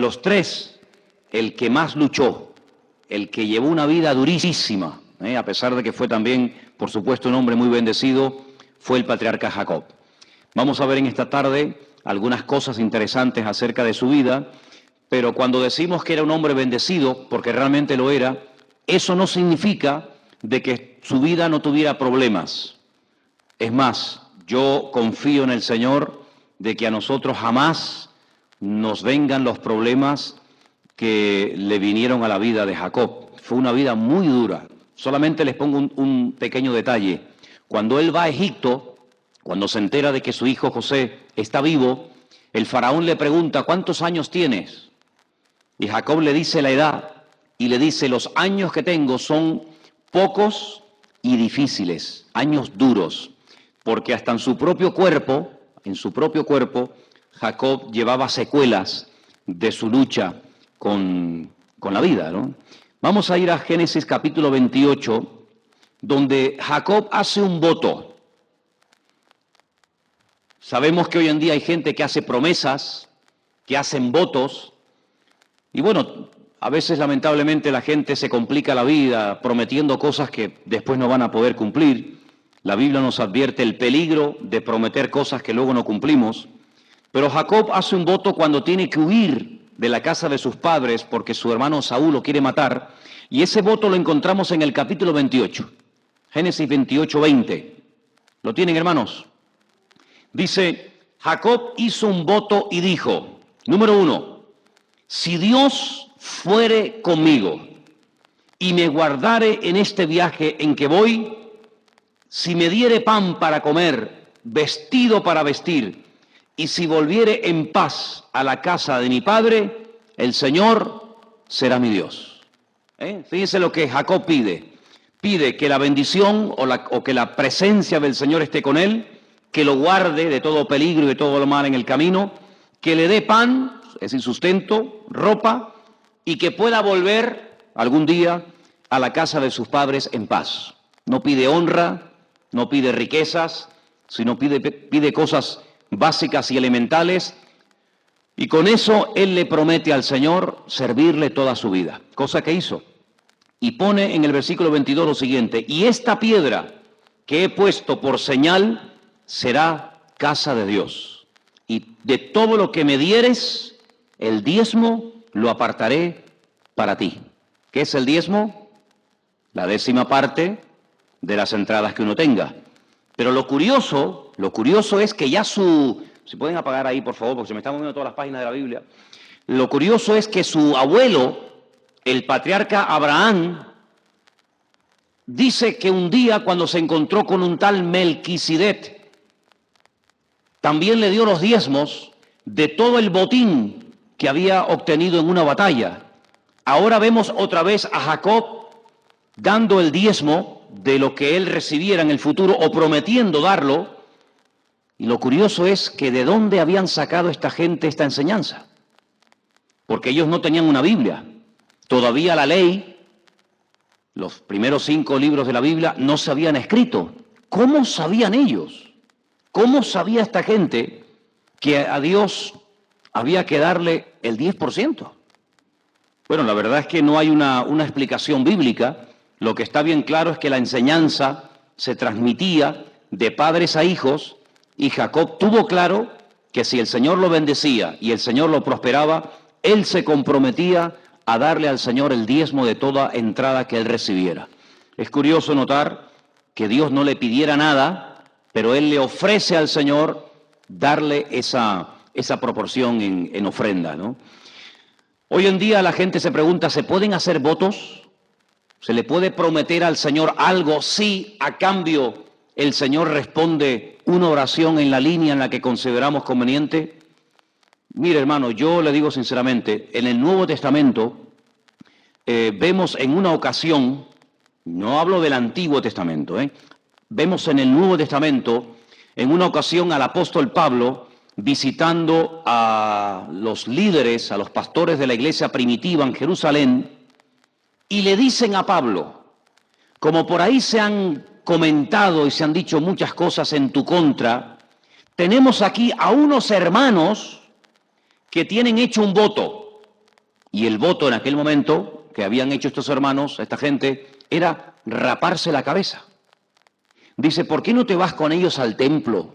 los tres, el que más luchó, el que llevó una vida durísima, a pesar de que fue también, por supuesto, un hombre muy bendecido, fue el patriarca Jacob. Vamos a ver en esta tarde algunas cosas interesantes acerca de su vida, pero cuando decimos que era un hombre bendecido, porque realmente lo era, eso no significa de que su vida no tuviera problemas. Es más, yo confío en el Señor de que a nosotros jamás nos vengan los problemas que le vinieron a la vida de Jacob. Fue una vida muy dura. Solamente les pongo un pequeño detalle. Cuando él va a Egipto, cuando se entera de que su hijo José está vivo, el faraón le pregunta, ¿cuántos años tienes? Y Jacob le dice la edad y le dice, los años que tengo son pocos y difíciles, años duros, porque hasta en su propio cuerpo, Jacob llevaba secuelas de su lucha con la vida, ¿no? Vamos a ir a Génesis capítulo 28, donde Jacob hace un voto. Sabemos que hoy en día hay gente que hace promesas, que hacen votos, y bueno, a veces lamentablemente la gente se complica la vida prometiendo cosas que después no van a poder cumplir. La Biblia nos advierte el peligro de prometer cosas que luego no cumplimos. Pero Jacob hace un voto cuando tiene que huir de la casa de sus padres porque su hermano Saúl lo quiere matar. Y ese voto lo encontramos en el capítulo 28, Génesis 28, 20. ¿Lo tienen, hermanos? Dice, Jacob hizo un voto y dijo, número 1, si Dios fuere conmigo y me guardare en este viaje en que voy, si me diere pan para comer, vestido para vestir, y si volviere en paz a la casa de mi padre, el Señor será mi Dios. Fíjense lo que Jacob pide. Pide que la bendición o que la presencia del Señor esté con él, que lo guarde de todo peligro y de todo lo mal en el camino, que le dé pan, es decir, sustento, ropa, y que pueda volver algún día a la casa de sus padres en paz. No pide honra, no pide riquezas, sino pide cosas básicas y elementales, y con eso él le promete al Señor servirle toda su vida, cosa que hizo. Y pone en el versículo 22 lo siguiente, y esta piedra que he puesto por señal será casa de Dios, y de todo lo que me dieres, el diezmo lo apartaré para ti. ¿Qué es el diezmo? La 10ª parte de las entradas que uno tenga. Pero lo curioso es que ya si pueden apagar ahí por favor, porque se me están moviendo todas las páginas de la Biblia. Lo curioso es que su abuelo, el patriarca Abraham, dice que un día cuando se encontró con un tal Melquisedec, también le dio los diezmos de todo el botín que había obtenido en una batalla. Ahora vemos otra vez a Jacob dando el diezmo de lo que él recibiera en el futuro o prometiendo darlo. Y lo curioso es que de dónde habían sacado esta gente esta enseñanza. Porque ellos no tenían una Biblia. Todavía la ley, los primeros 5 libros de la Biblia no se habían escrito. ¿Cómo sabían ellos? ¿Cómo sabía esta gente que a Dios había que darle el 10%? Bueno, la verdad es que no hay una explicación bíblica. Lo que está bien claro es que la enseñanza se transmitía de padres a hijos y Jacob tuvo claro que si el Señor lo bendecía y el Señor lo prosperaba, él se comprometía a darle al Señor el diezmo de toda entrada que él recibiera. Es curioso notar que Dios no le pidiera nada, pero él le ofrece al Señor darle esa proporción en ofrenda, ¿no? Hoy en día la gente se pregunta, ¿se pueden hacer votos? ¿Se le puede prometer al Señor algo si a cambio el Señor responde una oración en la línea en la que consideramos conveniente? Mire, hermano, yo le digo sinceramente, en el Nuevo Testamento vemos en una ocasión, no hablo del Antiguo Testamento, vemos en el Nuevo Testamento, en una ocasión al apóstol Pablo visitando a los líderes, a los pastores de la iglesia primitiva en Jerusalén, y le dicen a Pablo, como por ahí se han comentado y se han dicho muchas cosas en tu contra, tenemos aquí a unos hermanos que tienen hecho un voto. Y el voto en aquel momento que habían hecho estos hermanos, esta gente, era raparse la cabeza. Dice, ¿por qué no te vas con ellos al templo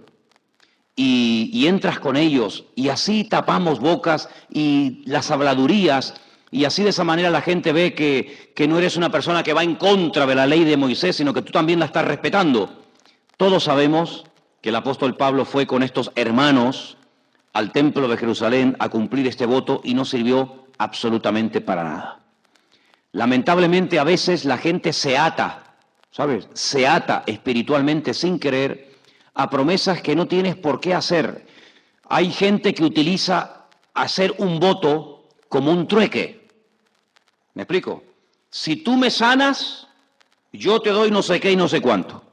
y entras con ellos y así tapamos bocas y las habladurías y así de esa manera la gente ve que no eres una persona que va en contra de la ley de Moisés, sino que tú también la estás respetando? Todos sabemos que el apóstol Pablo fue con estos hermanos al templo de Jerusalén a cumplir este voto y no sirvió absolutamente para nada. Lamentablemente a veces la gente se ata, ¿sabes? Se ata espiritualmente sin querer a promesas que no tienes por qué hacer. Hay gente que utiliza hacer un voto como un trueque. ¿Me explico? Si tú me sanas, yo te doy no sé qué y no sé cuánto.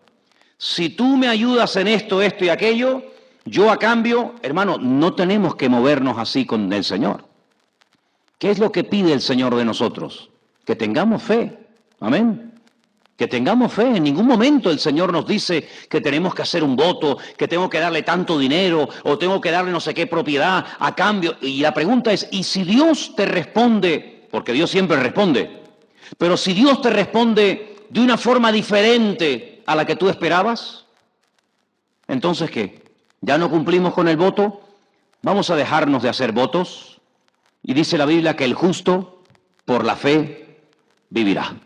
Si tú me ayudas en esto, esto y aquello, yo a cambio, hermano, no tenemos que movernos así con el Señor. ¿Qué es lo que pide el Señor de nosotros? Que tengamos fe. Amén. Que tengamos fe. En ningún momento el Señor nos dice que tenemos que hacer un voto, que tengo que darle tanto dinero o tengo que darle no sé qué propiedad a cambio. Y la pregunta es, ¿y si Dios te responde? Porque Dios siempre responde. Pero si Dios te responde de una forma diferente a la que tú esperabas, entonces ¿qué? ¿Ya no cumplimos con el voto? ¿Vamos a dejarnos de hacer votos? Y dice la Biblia que el justo por la fe vivirá.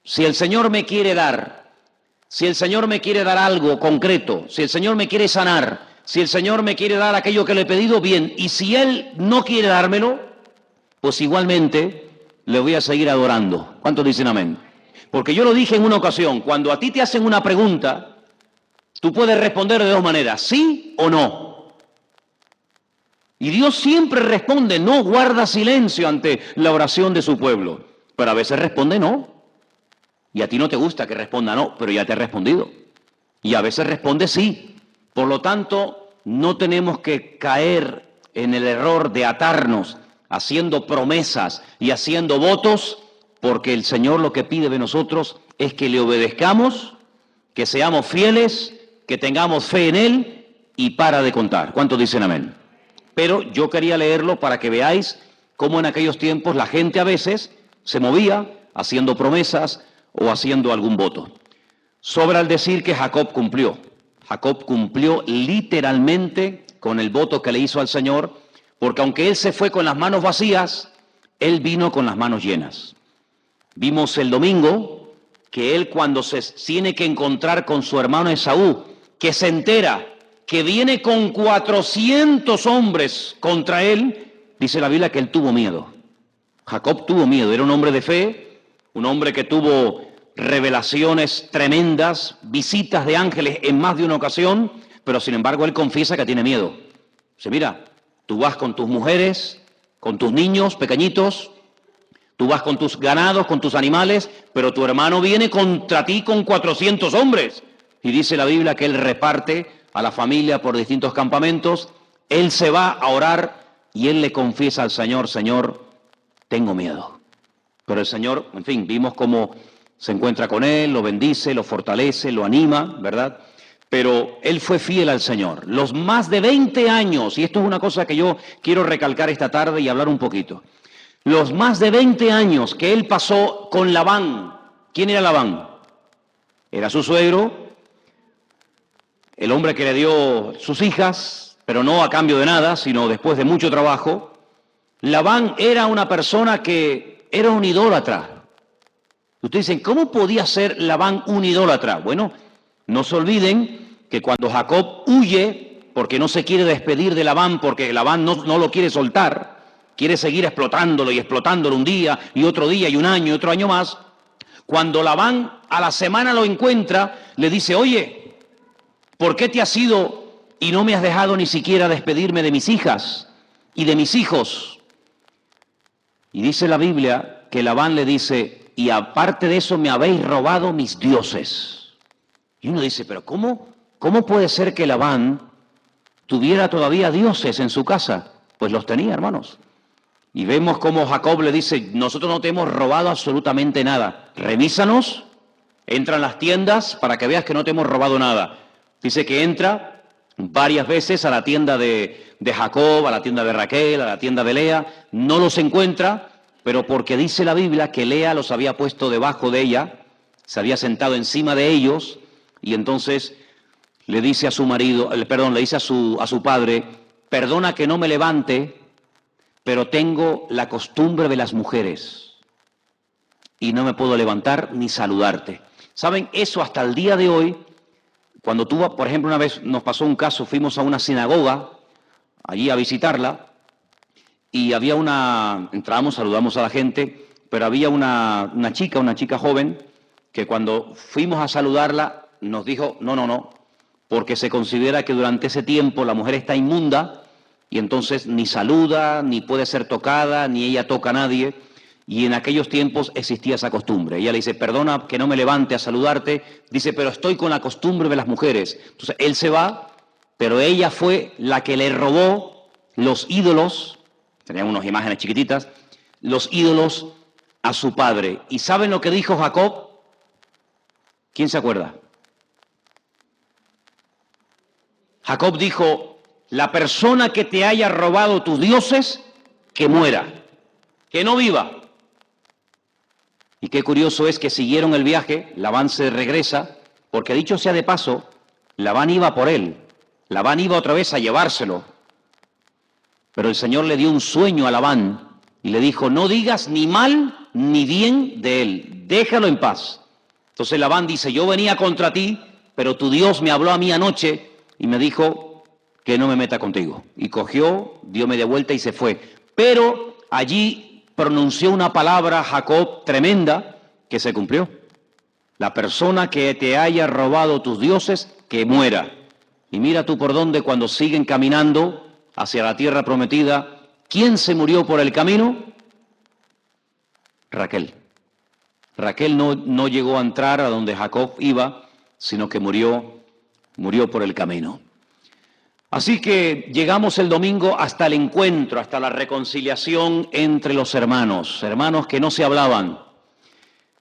Si el Señor me quiere dar, si el Señor me quiere dar algo concreto, si el Señor me quiere sanar, si el Señor me quiere dar aquello que le he pedido, bien. Y si Él no quiere dármelo, pues igualmente le voy a seguir adorando. ¿Cuántos dicen amén? Porque yo lo dije en una ocasión, cuando a ti te hacen una pregunta, tú puedes responder de dos maneras, sí o no. Y Dios siempre responde, no guarda silencio ante la oración de su pueblo. Pero a veces responde no. Y a ti no te gusta que responda no, pero ya te ha respondido. Y a veces responde sí. Por lo tanto, no tenemos que caer en el error de atarnos haciendo promesas y haciendo votos, porque el Señor lo que pide de nosotros es que le obedezcamos, que seamos fieles, que tengamos fe en Él y para de contar. ¿Cuántos dicen amén? Pero yo quería leerlo para que veáis cómo en aquellos tiempos la gente a veces se movía haciendo promesas o haciendo algún voto. Sobra el decir que Jacob cumplió. Jacob cumplió literalmente con el voto que le hizo al Señor, porque aunque él se fue con las manos vacías, él vino con las manos llenas. Vimos el domingo que él cuando se tiene que encontrar con su hermano Esaú, que se entera que viene con 400 hombres contra él, dice la Biblia que él tuvo miedo. Jacob tuvo miedo, era un hombre de fe, un hombre que tuvo revelaciones tremendas, visitas de ángeles en más de una ocasión, pero sin embargo él confiesa que tiene miedo. Dice, mira, tú vas con tus mujeres, con tus niños pequeñitos, tú vas con tus ganados, con tus animales, pero tu hermano viene contra ti con 400 hombres. Y dice la Biblia que él reparte a la familia por distintos campamentos, él se va a orar y él le confiesa al Señor, Señor, tengo miedo. Pero el Señor, en fin, vimos cómo se encuentra con él, lo bendice, lo fortalece, lo anima, ¿verdad? Pero él fue fiel al Señor. Los más de 20 años, y esto es una cosa que yo quiero recalcar esta tarde y hablar un poquito. Los más de 20 años que él pasó con Labán. ¿Quién era Labán? Era su suegro, el hombre que le dio sus hijas, pero no a cambio de nada, sino después de mucho trabajo. Labán era una persona que era un idólatra. Ustedes dicen, ¿cómo podía ser Labán un idólatra? Bueno, no se olviden que cuando Jacob huye, porque no se quiere despedir de Labán, porque Labán no lo quiere soltar, quiere seguir explotándolo y explotándolo un día y otro día y un año y otro año más, cuando Labán a la semana lo encuentra, le dice, oye, ¿por qué te has ido y no me has dejado ni siquiera despedirme de mis hijas y de mis hijos? Y dice la Biblia que Labán le dice, y aparte de eso me habéis robado mis dioses. Y uno dice, pero ¿cómo puede ser que Labán tuviera todavía dioses en su casa? Pues los tenía, hermanos. Y vemos cómo Jacob le dice, nosotros no te hemos robado absolutamente nada. Revísanos, entra en las tiendas para que veas que no te hemos robado nada. Dice que entra varias veces a la tienda de Jacob, a la tienda de Raquel, a la tienda de Lea, no los encuentra, pero porque dice la Biblia que Lea los había puesto debajo de ella, se había sentado encima de ellos, y entonces le dice a su marido, le dice a su padre, perdona que no me levante, pero tengo la costumbre de las mujeres y no me puedo levantar ni saludarte. ¿Saben? Eso hasta el día de hoy, cuando tú, por ejemplo, una vez nos pasó un caso, fuimos a una sinagoga, allí a visitarla, y había entramos, saludamos a la gente, pero había una chica joven, que cuando fuimos a saludarla nos dijo, no, porque se considera que durante ese tiempo la mujer está inmunda, y entonces ni saluda, ni puede ser tocada, ni ella toca a nadie, y en aquellos tiempos existía esa costumbre. Ella le dice, perdona que no me levante a saludarte, dice, pero estoy con la costumbre de las mujeres. Entonces él se va, pero ella fue la que le robó los ídolos, tenían unas imágenes chiquititas, los ídolos a su padre. ¿Y saben lo que dijo Jacob? ¿Quién se acuerda? Jacob dijo, la persona que te haya robado tus dioses, que muera, que no viva. Y qué curioso es que siguieron el viaje, Labán se regresa, porque dicho sea de paso, Labán iba por él, Labán iba otra vez a llevárselo. Pero el Señor le dio un sueño a Labán y le dijo, no digas ni mal ni bien de él, déjalo en paz. Entonces Labán dice, yo venía contra ti, pero tu Dios me habló a mí anoche y me dijo que no me meta contigo. Y cogió, dio media vuelta y se fue. Pero allí pronunció una palabra, Jacob, tremenda, que se cumplió. La persona que te haya robado tus dioses, que muera. Y mira tú por dónde cuando siguen caminando hacia la tierra prometida, ¿quién se murió por el camino? Raquel. Raquel no llegó a entrar a donde Jacob iba, sino que murió por el camino. Así que llegamos el domingo hasta el encuentro, hasta la reconciliación entre los hermanos que no se hablaban.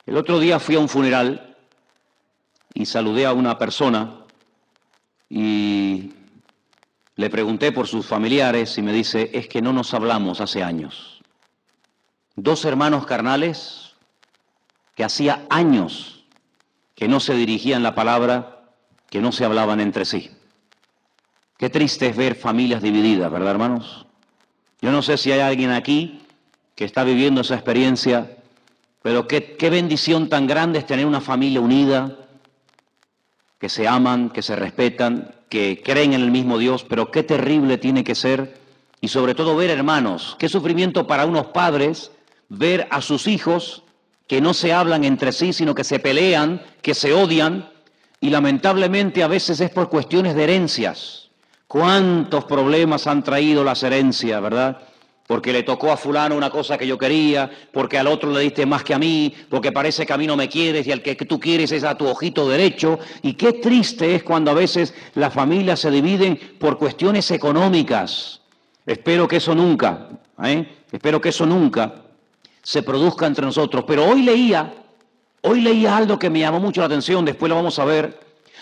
El otro día fui a un funeral y saludé a una persona y le pregunté por sus familiares y me dice, es que no nos hablamos hace años. Dos hermanos carnales que hacía años que no se dirigían la palabra, que no se hablaban entre sí. Qué triste es ver familias divididas, ¿verdad, hermanos? Yo no sé si hay alguien aquí que está viviendo esa experiencia, pero qué bendición tan grande es tener una familia unida, que se aman, que se respetan, que creen en el mismo Dios, pero qué terrible tiene que ser, y sobre todo ver hermanos, qué sufrimiento para unos padres ver a sus hijos que no se hablan entre sí, sino que se pelean, que se odian, y lamentablemente a veces es por cuestiones de herencias. ¿Cuántos problemas han traído las herencias, verdad? Porque le tocó a fulano una cosa que yo quería, porque al otro le diste más que a mí, porque parece que a mí no me quieres y al que tú quieres es a tu ojito derecho. Y qué triste es cuando a veces las familias se dividen por cuestiones económicas. Espero que eso nunca se produzca entre nosotros. Pero hoy leía algo que me llamó mucho la atención, después lo vamos a ver.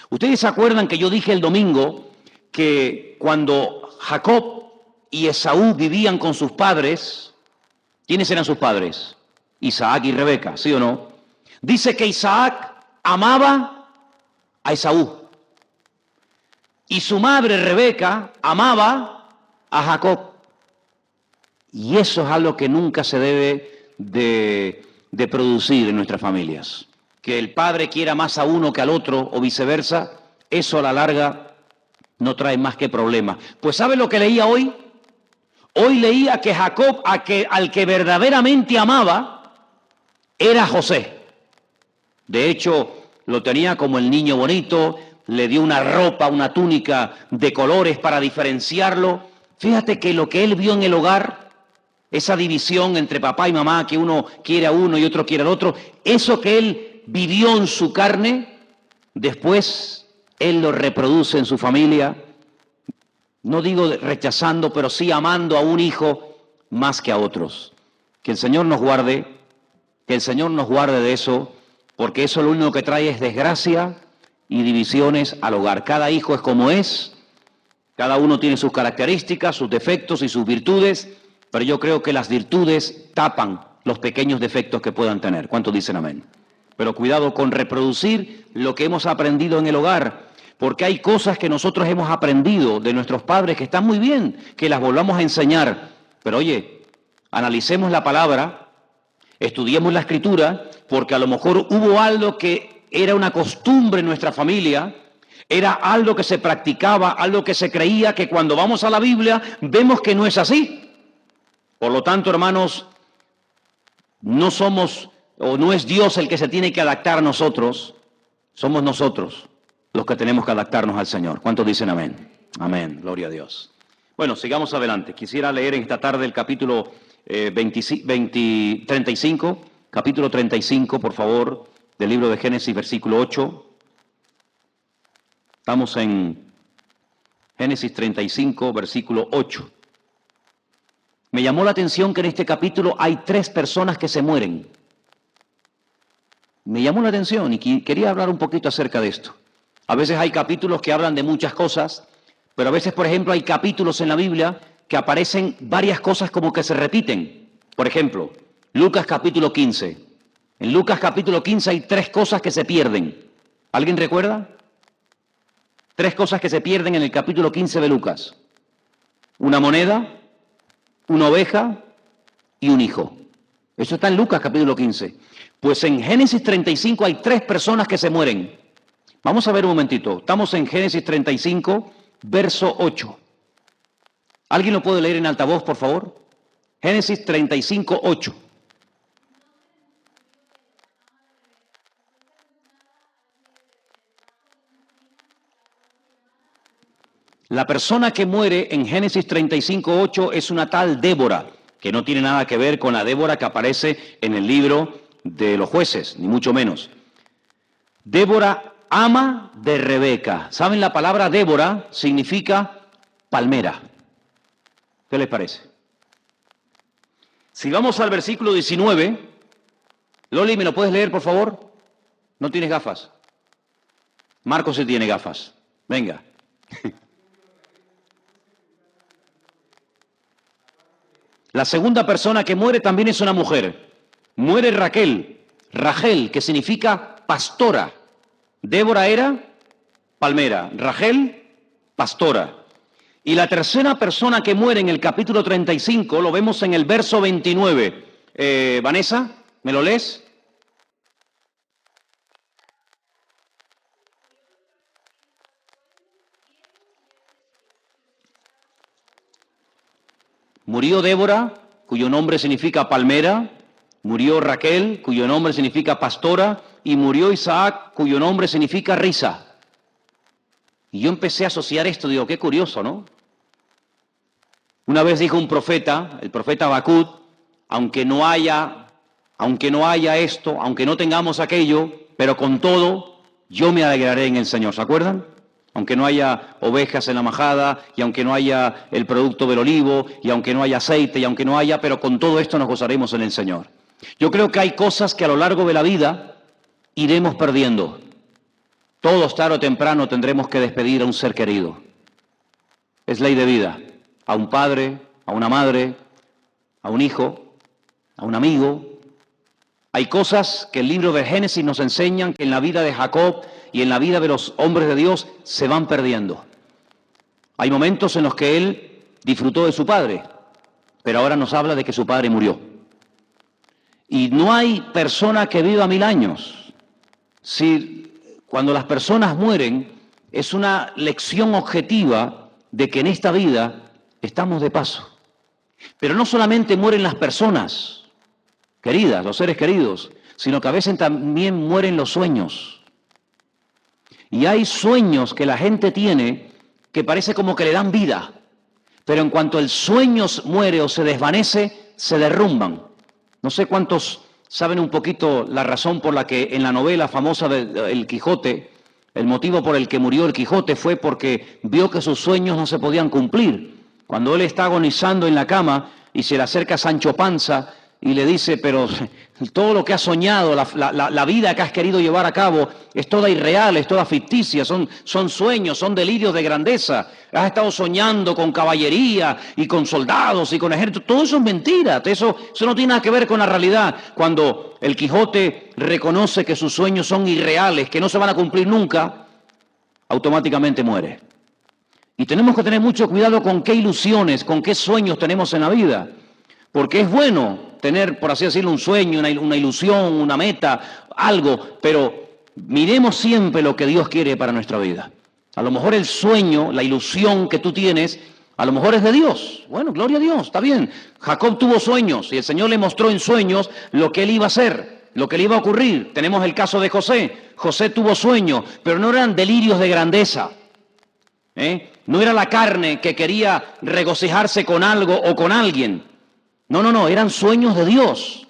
Ustedes se acuerdan que yo dije el domingo que cuando Jacob y Esaú vivían con sus padres, ¿quiénes eran sus padres? Isaac y Rebeca, ¿sí o no? Dice que Isaac amaba a Esaú y su madre Rebeca amaba a Jacob. Y eso es algo que nunca se debe de producir en nuestras familias. Que el padre quiera más a uno que al otro o viceversa, eso a la larga no trae más que problemas. Pues ¿sabe lo que leía hoy? Hoy leía que Jacob, al que verdaderamente amaba, era José. De hecho, lo tenía como el niño bonito, le dio una ropa, una túnica de colores para diferenciarlo. Fíjate que lo que él vio en el hogar, esa división entre papá y mamá, que uno quiere a uno y otro quiere al otro, eso que él vivió en su carne, después él lo reproduce en su familia, no digo rechazando, pero sí amando a un hijo más que a otros. Que el Señor nos guarde de eso, porque eso lo único que trae es desgracia y divisiones al hogar. Cada hijo es como es, Cada uno tiene sus características, sus defectos y sus virtudes, pero yo creo que las virtudes tapan los pequeños defectos que puedan tener. ¿Cuántos dicen amén? Pero cuidado con reproducir lo que hemos aprendido en el hogar, porque hay cosas que nosotros hemos aprendido de nuestros padres que están muy bien, que las volvamos a enseñar. Pero oye, analicemos la palabra, estudiemos la escritura, porque a lo mejor hubo algo que era una costumbre en nuestra familia, era algo que se practicaba, algo que se creía, que cuando vamos a la Biblia vemos que no es así. Por lo tanto, hermanos, no somos o no es Dios el que se tiene que adaptar a nosotros, somos nosotros los que tenemos que adaptarnos al Señor. ¿Cuántos dicen amén? Amén, gloria a Dios. Bueno, sigamos adelante. Quisiera leer esta tarde el capítulo 35, capítulo 35, por favor, del libro de Génesis, versículo 8. Estamos en Génesis 35, versículo 8. Me llamó la atención que en este capítulo hay 3 personas que se mueren. Me llamó la atención y quería hablar un poquito acerca de esto. A veces hay capítulos que hablan de muchas cosas, pero a veces, por ejemplo, hay capítulos en la Biblia que aparecen varias cosas como que se repiten. Por ejemplo, Lucas capítulo 15. En Lucas capítulo 15 hay 3 cosas que se pierden. ¿Alguien recuerda? 3 cosas que se pierden en el capítulo 15 de Lucas. Una moneda, una oveja y un hijo. Eso está en Lucas capítulo 15. Pues en Génesis 35 hay 3 personas que se mueren. Vamos a ver un momentito. Estamos en Génesis 35, verso 8. ¿Alguien lo puede leer en altavoz, por favor? Génesis 35, 8. La persona que muere en Génesis 35, 8 es una tal Débora, que no tiene nada que ver con la Débora que aparece en el libro de los jueces, ni mucho menos. Débora, ama de Rebeca. ¿Saben? La palabra Débora significa palmera. ¿Qué les parece? Si vamos al versículo 19, Loli, ¿me lo puedes leer, por favor? ¿No tienes gafas? Marcos sí tiene gafas. Venga. La segunda persona que muere también es una mujer. Muere Raquel, que significa pastora. Débora era palmera, Rachel, pastora. Y la tercera persona que muere en el capítulo 35 lo vemos en el verso 29. Vanessa, ¿me lo lees? Murió Débora, cuyo nombre significa palmera. Murió Raquel, cuyo nombre significa pastora. Y murió Isaac, cuyo nombre significa risa. Y yo empecé a asociar esto, digo, qué curioso, ¿no? Una vez dijo un profeta, el profeta Habacuc, aunque no haya esto, aunque no tengamos aquello, pero con todo, yo me alegraré en el Señor, ¿se acuerdan? Aunque no haya ovejas en la majada, y aunque no haya el producto del olivo, y aunque no haya aceite, y aunque no haya, pero con todo esto nos gozaremos en el Señor. Yo creo que hay cosas que a lo largo de la vida iremos perdiendo. Todos tarde o temprano tendremos que despedir a un ser querido. Es ley de vida. A un padre, a una madre, a un hijo, a un amigo. Hay cosas que el libro de Génesis nos enseñan que en la vida de Jacob y en la vida de los hombres de Dios se van perdiendo. Hay momentos en los que él disfrutó de su padre, pero ahora nos habla de que su padre murió. Y no hay persona que viva 1000 años. Si cuando las personas mueren es una lección objetiva de que en esta vida estamos de paso. Pero no solamente mueren las personas queridas, los seres queridos, sino que a veces también mueren los sueños. Y hay sueños que la gente tiene que parece como que le dan vida, pero en cuanto el sueño muere o se desvanece, se derrumban. No sé cuántos saben un poquito la razón por la que en la novela famosa de El Quijote, el motivo por el que murió el Quijote fue porque vio que sus sueños no se podían cumplir. Cuando él está agonizando en la cama y se le acerca Sancho Panza y le dice, pero todo lo que has soñado, la vida que has querido llevar a cabo, es toda irreal, es toda ficticia, son sueños, son delirios de grandeza. Has estado soñando con caballería y con soldados y con ejércitos. Todo eso es mentira, eso no tiene nada que ver con la realidad. Cuando el Quijote reconoce que sus sueños son irreales, que no se van a cumplir nunca, automáticamente muere. Y tenemos que tener mucho cuidado con qué ilusiones, con qué sueños tenemos en la vida. Porque es bueno tener, por así decirlo, un sueño, una ilusión, una meta, algo, pero miremos siempre lo que Dios quiere para nuestra vida. A lo mejor el sueño, la ilusión que tú tienes, a lo mejor es de Dios. Bueno, gloria a Dios, está bien. Jacob tuvo sueños y el Señor le mostró en sueños lo que él iba a hacer, lo que le iba a ocurrir. Tenemos el caso de José. José tuvo sueños, pero no eran delirios de grandeza. No era la carne que quería regocijarse con algo o con alguien. No, eran sueños de Dios.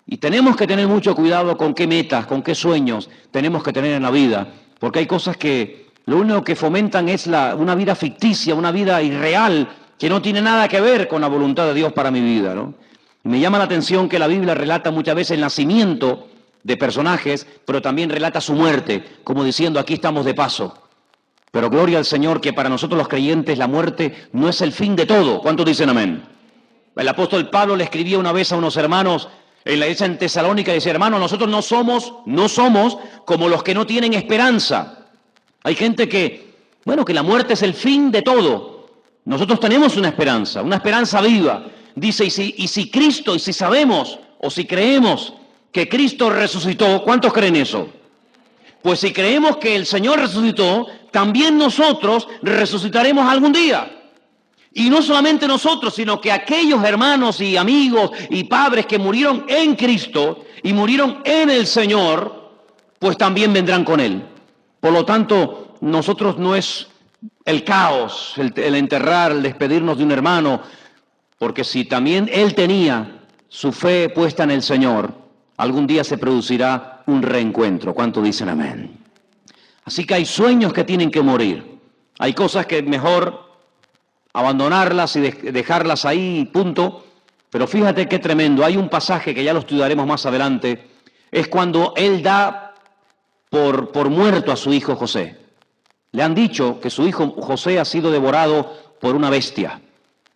Y tenemos que tener mucho cuidado con qué metas, con qué sueños tenemos que tener en la vida, porque hay cosas que lo único que fomentan es una vida ficticia, una vida irreal, que no tiene nada que ver con la voluntad de Dios para mi vida, ¿no? Y me llama la atención que la Biblia relata muchas veces el nacimiento de personajes, pero también relata su muerte, como diciendo, aquí estamos de paso. Pero gloria al Señor que para nosotros los creyentes la muerte no es el fin de todo. ¿Cuántos dicen amén? El apóstol Pablo le escribía una vez a unos hermanos en la iglesia en Tesalónica y decía, hermanos, nosotros no somos como los que no tienen esperanza. Hay gente que la muerte es el fin de todo. Nosotros tenemos una esperanza viva. Dice, y si Cristo, y si sabemos, o si creemos que Cristo resucitó, ¿cuántos creen eso? Pues si creemos que el Señor resucitó, también nosotros resucitaremos algún día. Y no solamente nosotros, sino que aquellos hermanos y amigos y padres que murieron en Cristo y murieron en el Señor, pues también vendrán con Él. Por lo tanto, nosotros no es el caos, el enterrar, el despedirnos de un hermano, porque si también él tenía su fe puesta en el Señor, algún día se producirá un reencuentro. ¿Cuánto dicen amén? Así que hay sueños que tienen que morir. Hay cosas que mejor abandonarlas y dejarlas ahí, punto. Pero fíjate qué tremendo. Hay un pasaje que ya lo estudiaremos más adelante. Es cuando él da por muerto a su hijo José. Le han dicho que su hijo José ha sido devorado por una bestia.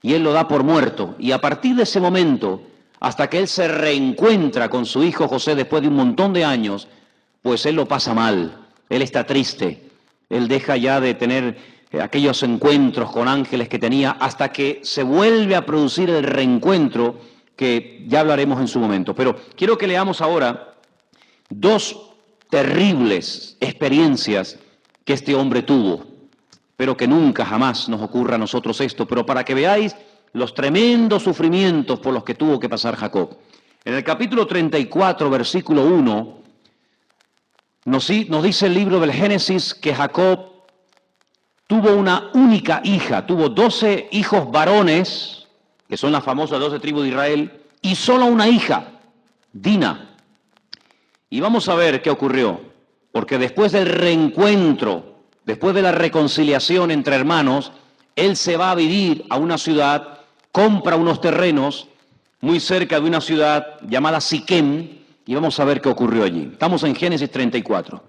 Y él lo da por muerto. Y a partir de ese momento, hasta que él se reencuentra con su hijo José después de un montón de años, pues él lo pasa mal. Él está triste. Él deja ya de tener aquellos encuentros con ángeles que tenía hasta que se vuelve a producir el reencuentro que ya hablaremos en su momento. Pero quiero que leamos ahora dos terribles experiencias que este hombre tuvo. Espero que nunca jamás nos ocurra a nosotros esto, pero para que veáis los tremendos sufrimientos por los que tuvo que pasar Jacob. En el capítulo 34, versículo 1, nos dice el libro del Génesis que Jacob tuvo una única hija, tuvo 12 hijos varones, que son las famosas 12 tribus de Israel, y solo una hija, Dina. Y vamos a ver qué ocurrió, porque después del reencuentro, después de la reconciliación entre hermanos, él se va a vivir a una ciudad, compra unos terrenos muy cerca de una ciudad llamada Siquem, y vamos a ver qué ocurrió allí. Estamos en Génesis 34.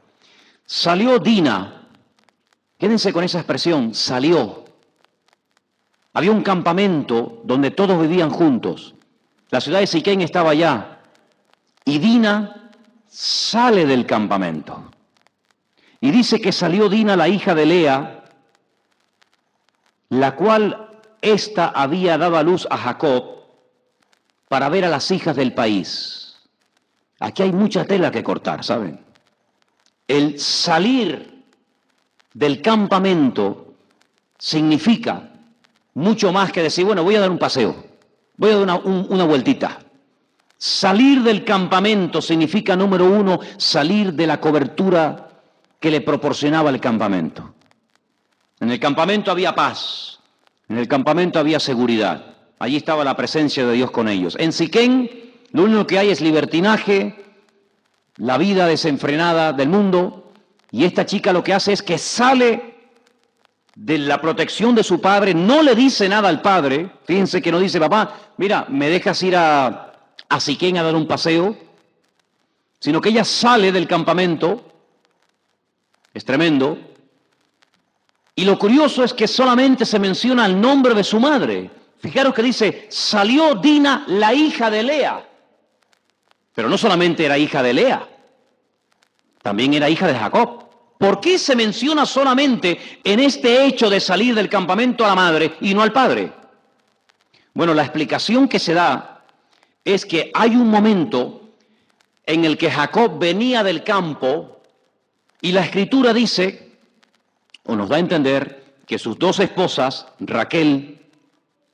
Salió Dina, quédense con esa expresión, salió. Había un campamento donde todos vivían juntos. La ciudad de Siquem estaba allá, y Dina sale del campamento. Y dice que salió Dina, la hija de Lea, la cual ésta había dado a luz a Jacob para ver a las hijas del país. Aquí hay mucha tela que cortar, ¿saben? El salir del campamento significa mucho más que decir, bueno, voy a dar un paseo, voy a dar una vueltita. Salir del campamento significa, número uno, salir de la cobertura que le proporcionaba el campamento. En el campamento había paz, en el campamento había seguridad, allí estaba la presencia de Dios con ellos. En Siquem, lo único que hay es libertinaje, la vida desenfrenada del mundo, y esta chica lo que hace es que sale de la protección de su padre, no le dice nada al padre, fíjense que no dice, papá, mira, me dejas ir a a Siquén a dar un paseo, sino que ella sale del campamento. Es tremendo. Y lo curioso es que solamente se menciona el nombre de su madre. Fijaros que dice, salió Dina, la hija de Lea. Pero no solamente era hija de Lea, también era hija de Jacob. ¿Por qué se menciona solamente en este hecho de salir del campamento a la madre y no al padre? Bueno, la explicación que se da es que hay un momento en el que Jacob venía del campo y la Escritura dice, o nos da a entender, que sus dos esposas, Raquel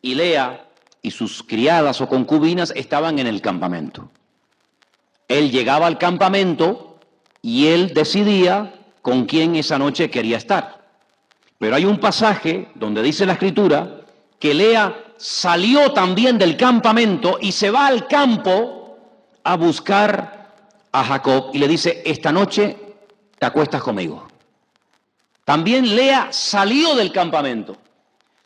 y Lea, y sus criadas o concubinas estaban en el campamento. Él llegaba al campamento y él decidía con quién esa noche quería estar. Pero hay un pasaje donde dice la Escritura que Lea salió también del campamento y se va al campo a buscar a Jacob y le dice, esta noche te acuestas conmigo. También Lea salió del campamento.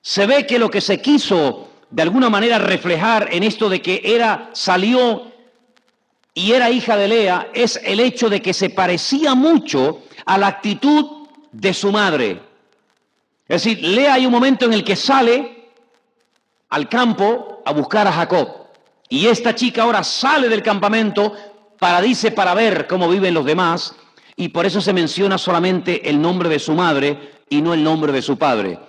Se ve que lo que se quiso de alguna manera reflejar en esto de que salió y era hija de Lea es el hecho de que se parecía mucho a la actitud de su madre. Es decir, Lea hay un momento en el que sale al campo a buscar a Jacob. Y esta chica ahora sale del campamento para ver cómo viven los demás. Y por eso se menciona solamente el nombre de su madre y no el nombre de su padre.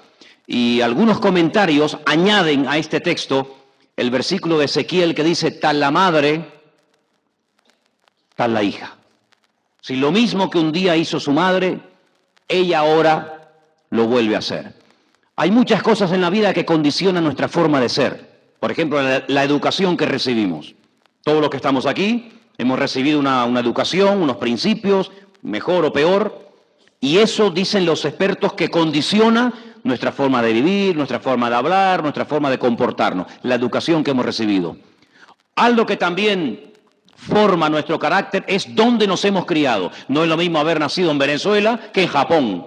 Y algunos comentarios añaden a este texto el versículo de Ezequiel que dice, tal la madre, tal la hija. Si lo mismo que un día hizo su madre, ella ahora lo vuelve a hacer. Hay muchas cosas en la vida que condicionan nuestra forma de ser. Por ejemplo, la educación que recibimos. Todos los que estamos aquí hemos recibido una educación, unos principios, mejor o peor, y eso dicen los expertos que condiciona nuestra forma de vivir, nuestra forma de hablar, nuestra forma de comportarnos, la educación que hemos recibido. Algo que también forma nuestro carácter es dónde nos hemos criado. No es lo mismo haber nacido en Venezuela que en Japón.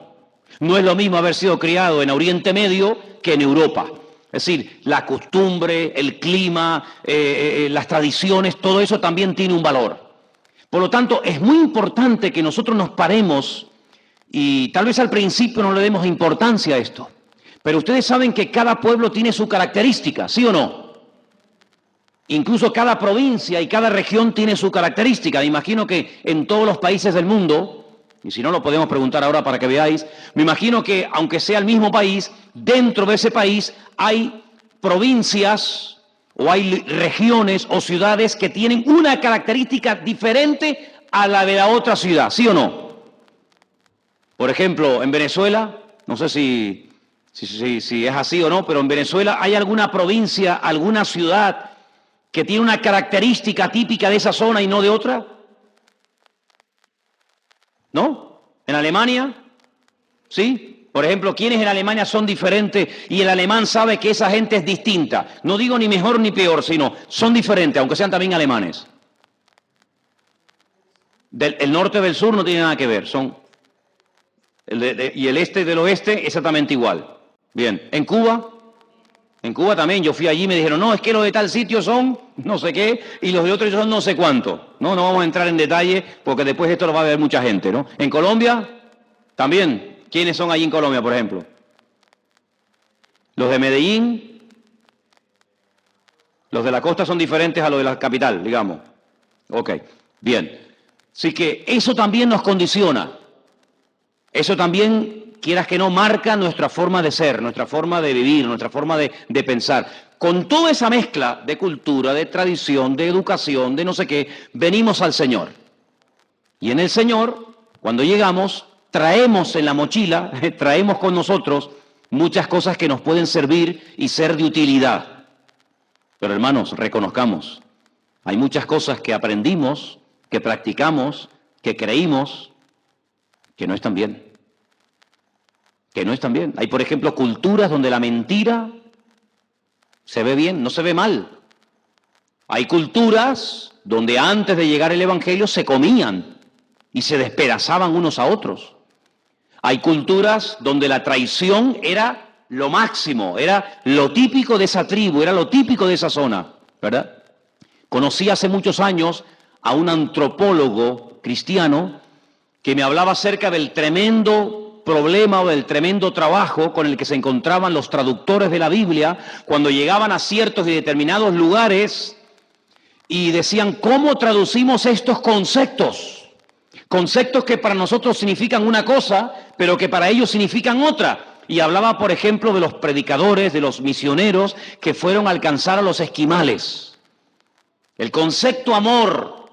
No es lo mismo haber sido criado en Oriente Medio que en Europa. Es decir, la costumbre, el clima, las tradiciones, todo eso también tiene un valor. Por lo tanto, es muy importante que nosotros nos paremos, y tal vez al principio no le demos importancia a esto, pero ustedes saben que cada pueblo tiene su característica, ¿sí o no? Incluso cada provincia y cada región tiene su característica. Me imagino que en todos los países del mundo, y si no lo podemos preguntar ahora para que veáis, me imagino que aunque sea el mismo país, dentro de ese país hay provincias o hay regiones o ciudades que tienen una característica diferente a la de la otra ciudad, ¿sí o no? Por ejemplo, en Venezuela, no sé si es así o no, pero en Venezuela hay alguna provincia, alguna ciudad que tiene una característica típica de esa zona y no de otra. ¿No? ¿En Alemania? ¿Sí? Por ejemplo, ¿quiénes en Alemania son diferentes y el alemán sabe que esa gente es distinta? No digo ni mejor ni peor, sino son diferentes, aunque sean también alemanes. El norte del sur no tiene nada que ver, y el este del oeste exactamente igual. Bien, ¿en Cuba? En Cuba también, yo fui allí y me dijeron, no, es que los de tal sitio son no sé qué y los de otro son no sé cuánto. No vamos a entrar en detalle porque después esto lo va a ver mucha gente, ¿no? En Colombia, también. ¿Quiénes son allí en Colombia, por ejemplo? Los de Medellín, los de la costa son diferentes a los de la capital, digamos. Ok, bien. Así que eso también nos condiciona. Eso también, quieras que no, marca nuestra forma de ser, nuestra forma de vivir, nuestra forma de pensar. Con toda esa mezcla de cultura, de tradición, de educación, de no sé qué, venimos al Señor. Y en el Señor, cuando llegamos, traemos en la mochila, traemos con nosotros muchas cosas que nos pueden servir y ser de utilidad. Pero hermanos, reconozcamos, hay muchas cosas que aprendimos, que practicamos, que creímos, que no están bien. Que no están bien. Hay, por ejemplo, culturas donde la mentira se ve bien, no se ve mal. Hay culturas donde antes de llegar el Evangelio se comían y se despedazaban unos a otros. Hay culturas donde la traición era lo máximo, era lo típico de esa tribu, era lo típico de esa zona, ¿verdad? Conocí hace muchos años a un antropólogo cristiano que me hablaba acerca del tremendo problema o del tremendo trabajo con el que se encontraban los traductores de la Biblia cuando llegaban a ciertos y determinados lugares y decían, ¿cómo traducimos estos conceptos? Conceptos que para nosotros significan una cosa, pero que para ellos significan otra. Y hablaba, por ejemplo, de los predicadores, de los misioneros que fueron a alcanzar a los esquimales. El concepto amor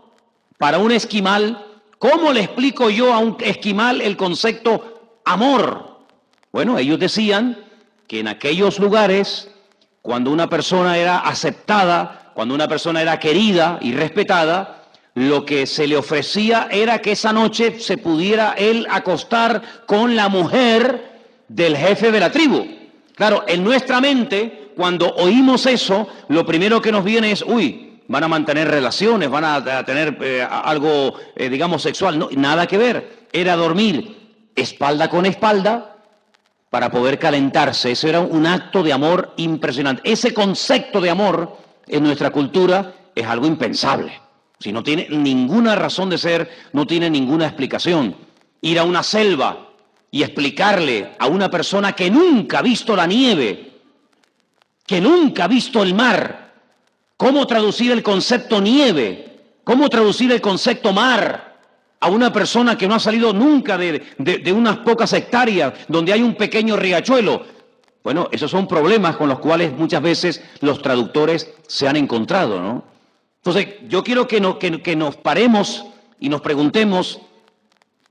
para un esquimal, ¿cómo le explico yo a un esquimal el concepto amor? Bueno, ellos decían que en aquellos lugares, cuando una persona era aceptada, cuando una persona era querida y respetada, lo que se le ofrecía era que esa noche se pudiera él acostar con la mujer del jefe de la tribu. Claro, en nuestra mente, cuando oímos eso, lo primero que nos viene es, uy, van a mantener relaciones, van a tener algo, digamos, sexual. No, nada que ver. Era dormir espalda con espalda para poder calentarse. Eso era un acto de amor impresionante. Ese concepto de amor en nuestra cultura es algo impensable. Si no tiene ninguna razón de ser, no tiene ninguna explicación. Ir a una selva y explicarle a una persona que nunca ha visto la nieve, que nunca ha visto el mar, cómo traducir el concepto nieve, cómo traducir el concepto mar a una persona que no ha salido nunca de unas pocas hectáreas donde hay un pequeño riachuelo. Bueno, esos son problemas con los cuales muchas veces los traductores se han encontrado, ¿no? Entonces, yo quiero que nos paremos y nos preguntemos,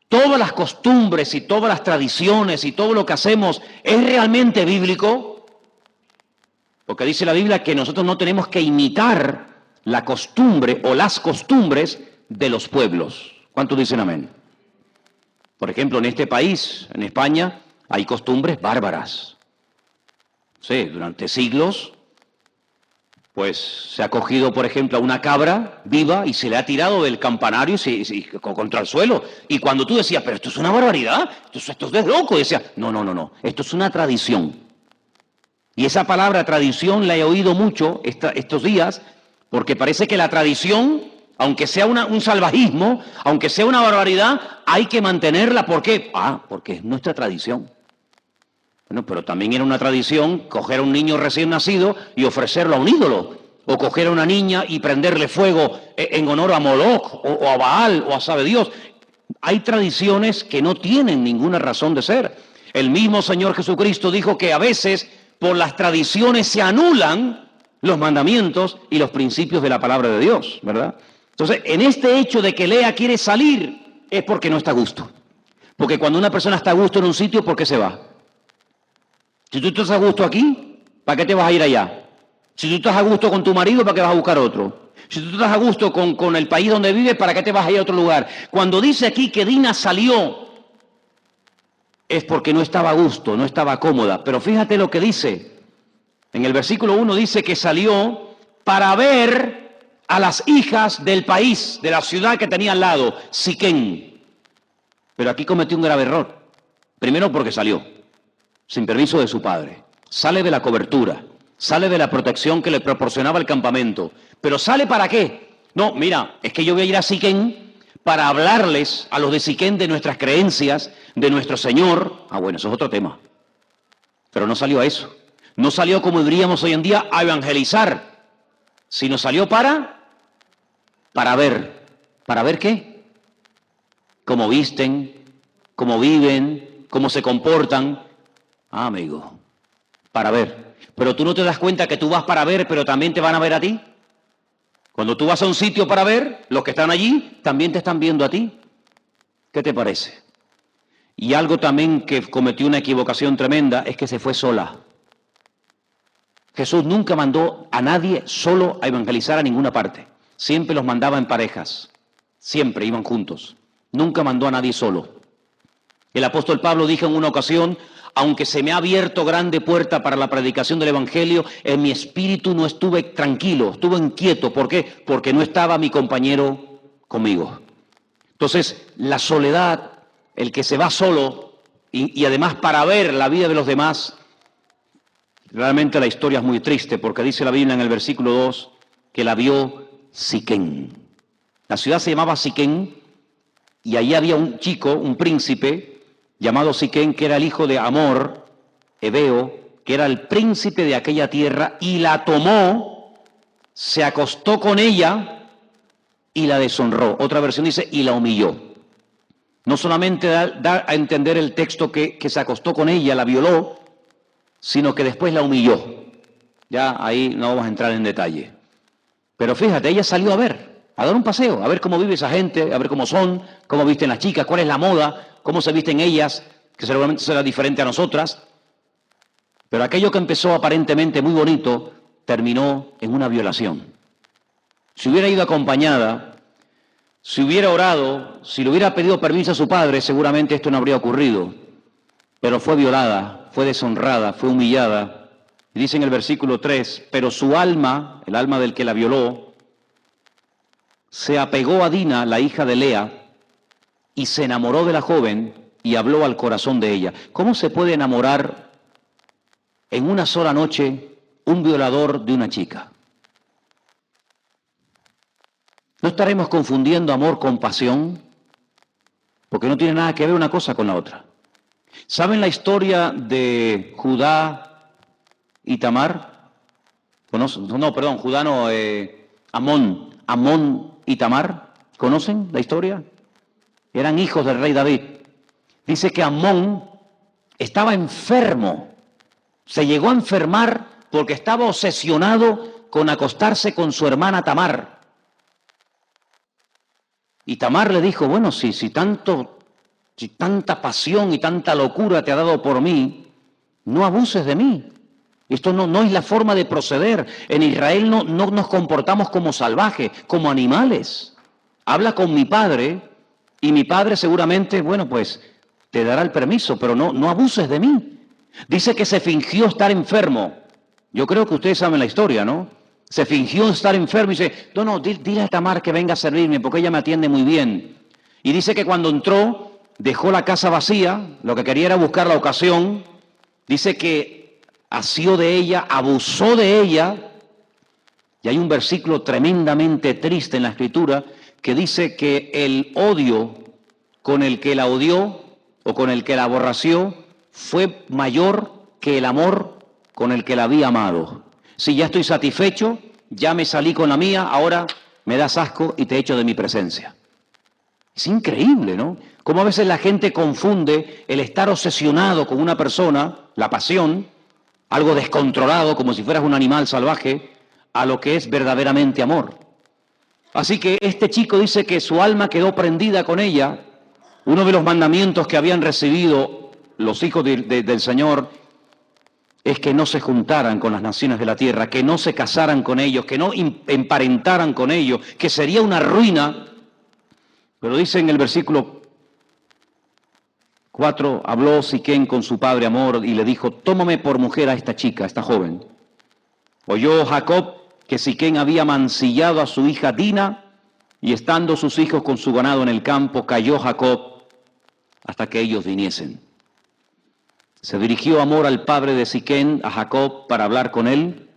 ¿todas las costumbres y todas las tradiciones y todo lo que hacemos es realmente bíblico? Porque dice la Biblia que nosotros no tenemos que imitar la costumbre o las costumbres de los pueblos. ¿Cuántos dicen amén? Por ejemplo, en este país, en España, hay costumbres bárbaras. Sí, durante siglos, pues se ha cogido, por ejemplo, a una cabra viva y se le ha tirado del campanario contra el suelo. Y cuando tú decías, pero esto es una barbaridad, esto es loco, y decías, no, esto es una tradición. Y esa palabra tradición la he oído mucho estos días, porque parece que la tradición, aunque sea un salvajismo, aunque sea una barbaridad, hay que mantenerla. ¿Por qué? Porque es nuestra tradición. Bueno, pero también era una tradición coger a un niño recién nacido y ofrecerlo a un ídolo. O coger a una niña y prenderle fuego en honor a Moloch o a Baal o a sabe Dios. Hay tradiciones que no tienen ninguna razón de ser. El mismo Señor Jesucristo dijo que a veces por las tradiciones se anulan los mandamientos y los principios de la palabra de Dios, ¿verdad? Entonces, en este hecho de que Lea quiere salir es porque no está a gusto. Porque cuando una persona está a gusto en un sitio, ¿por qué se va? Si tú estás a gusto aquí, ¿para qué te vas a ir allá? Si tú estás a gusto con tu marido, ¿para qué vas a buscar otro? Si tú estás a gusto con el país donde vives, ¿para qué te vas a ir a otro lugar? Cuando dice aquí que Dina salió, es porque no estaba a gusto, no estaba cómoda. Pero fíjate lo que dice. En el versículo 1 dice que salió para ver a las hijas del país, de la ciudad que tenía al lado, Siquén. Pero aquí cometió un grave error. Primero porque salió sin permiso de su padre. Sale de la cobertura, sale de la protección que le proporcionaba el campamento. ¿Pero sale para qué? No, mira, es que yo voy a ir a Siquén para hablarles a los de Siquén de nuestras creencias, de nuestro Señor. Bueno, eso es otro tema. Pero no salió a eso. No salió, como diríamos hoy en día, a evangelizar, sino salió para ver. ¿Para ver qué? Cómo visten, cómo viven, cómo se comportan. Amigo, para ver. Pero tú no te das cuenta que tú vas para ver, pero también te van a ver a ti. Cuando tú vas a un sitio para ver, los que están allí también te están viendo a ti. ¿Qué te parece? Y algo también que cometió una equivocación tremenda es que se fue sola. Jesús nunca mandó a nadie solo a evangelizar a ninguna parte. Siempre los mandaba en parejas. Siempre iban juntos. Nunca mandó a nadie solo. El apóstol Pablo dijo en una ocasión, aunque se me ha abierto grande puerta para la predicación del Evangelio, en mi espíritu no estuve tranquilo, estuve inquieto. ¿Por qué? Porque no estaba mi compañero conmigo. Entonces, la soledad, el que se va solo y además para ver la vida de los demás, realmente la historia es muy triste, porque dice la Biblia en el versículo 2 que la vio Siquén. La ciudad se llamaba Siquén y allí había un chico, un príncipe llamado Siquén, que era el hijo de Hamor, Heveo, que era el príncipe de aquella tierra, y la tomó, se acostó con ella y la deshonró. Otra versión dice, y la humilló. No solamente da a entender el texto que se acostó con ella, la violó, sino que después la humilló. Ya ahí no vamos a entrar en detalle. Pero fíjate, ella salió a dar un paseo, a ver cómo vive esa gente, a ver cómo son, cómo visten las chicas, cuál es la moda, cómo se visten ellas, que seguramente será diferente a nosotras. Pero aquello que empezó aparentemente muy bonito, terminó en una violación. Si hubiera ido acompañada, si hubiera orado, si le hubiera pedido permiso a su padre, seguramente esto no habría ocurrido. Pero fue violada, fue deshonrada, fue humillada. Y dice en el versículo 3, pero su alma, el alma del que la violó, se apegó a Dina, la hija de Lea, y se enamoró de la joven y habló al corazón de ella. ¿Cómo se puede enamorar en una sola noche un violador de una chica? ¿No estaremos confundiendo amor con pasión? Porque no tiene nada que ver una cosa con la otra. ¿Saben la historia de Judá y Tamar? Amón y Tamar. ¿Conocen la historia? Eran hijos del rey David. Dice que Amón estaba enfermo. Se llegó a enfermar porque estaba obsesionado con acostarse con su hermana Tamar. Y Tamar le dijo, bueno, si tanta pasión y tanta locura te ha dado por mí, no abuses de mí. Esto no es la forma de proceder. En Israel no nos comportamos como salvajes, como animales. Habla con mi padre y mi padre seguramente, bueno, pues te dará el permiso, pero no abuses de mí. Dice que se fingió estar enfermo. Yo creo que ustedes saben la historia, ¿no? Se fingió estar enfermo y dice, dile a Tamar que venga a servirme porque ella me atiende muy bien. Y dice que cuando entró, dejó la casa vacía, lo que quería era buscar la ocasión. Dice que asió de ella, abusó de ella. Y hay un versículo tremendamente triste en la Escritura que dice que el odio con el que la odió o con el que la aborreció fue mayor que el amor con el que la había amado. Si ya estoy satisfecho, ya me salí con la mía, ahora me das asco y te echo de mi presencia. Es increíble, ¿no? Cómo a veces la gente confunde el estar obsesionado con una persona, la pasión, algo descontrolado, como si fueras un animal salvaje, a lo que es verdaderamente amor. Así que este chico dice que su alma quedó prendida con ella. Uno de los mandamientos que habían recibido los hijos del Señor es que no se juntaran con las naciones de la tierra, que no se casaran con ellos, que no emparentaran con ellos, que sería una ruina. Pero dice en el versículo 4, habló Siquén con su padre Hamor y le dijo, tómame por mujer a esta chica, a esta joven. Oyó Jacob que Siquén había mancillado a su hija Dina, y estando sus hijos con su ganado en el campo, cayó Jacob hasta que ellos viniesen. Se dirigió Hamor al padre de Siquén, a Jacob, para hablar con él.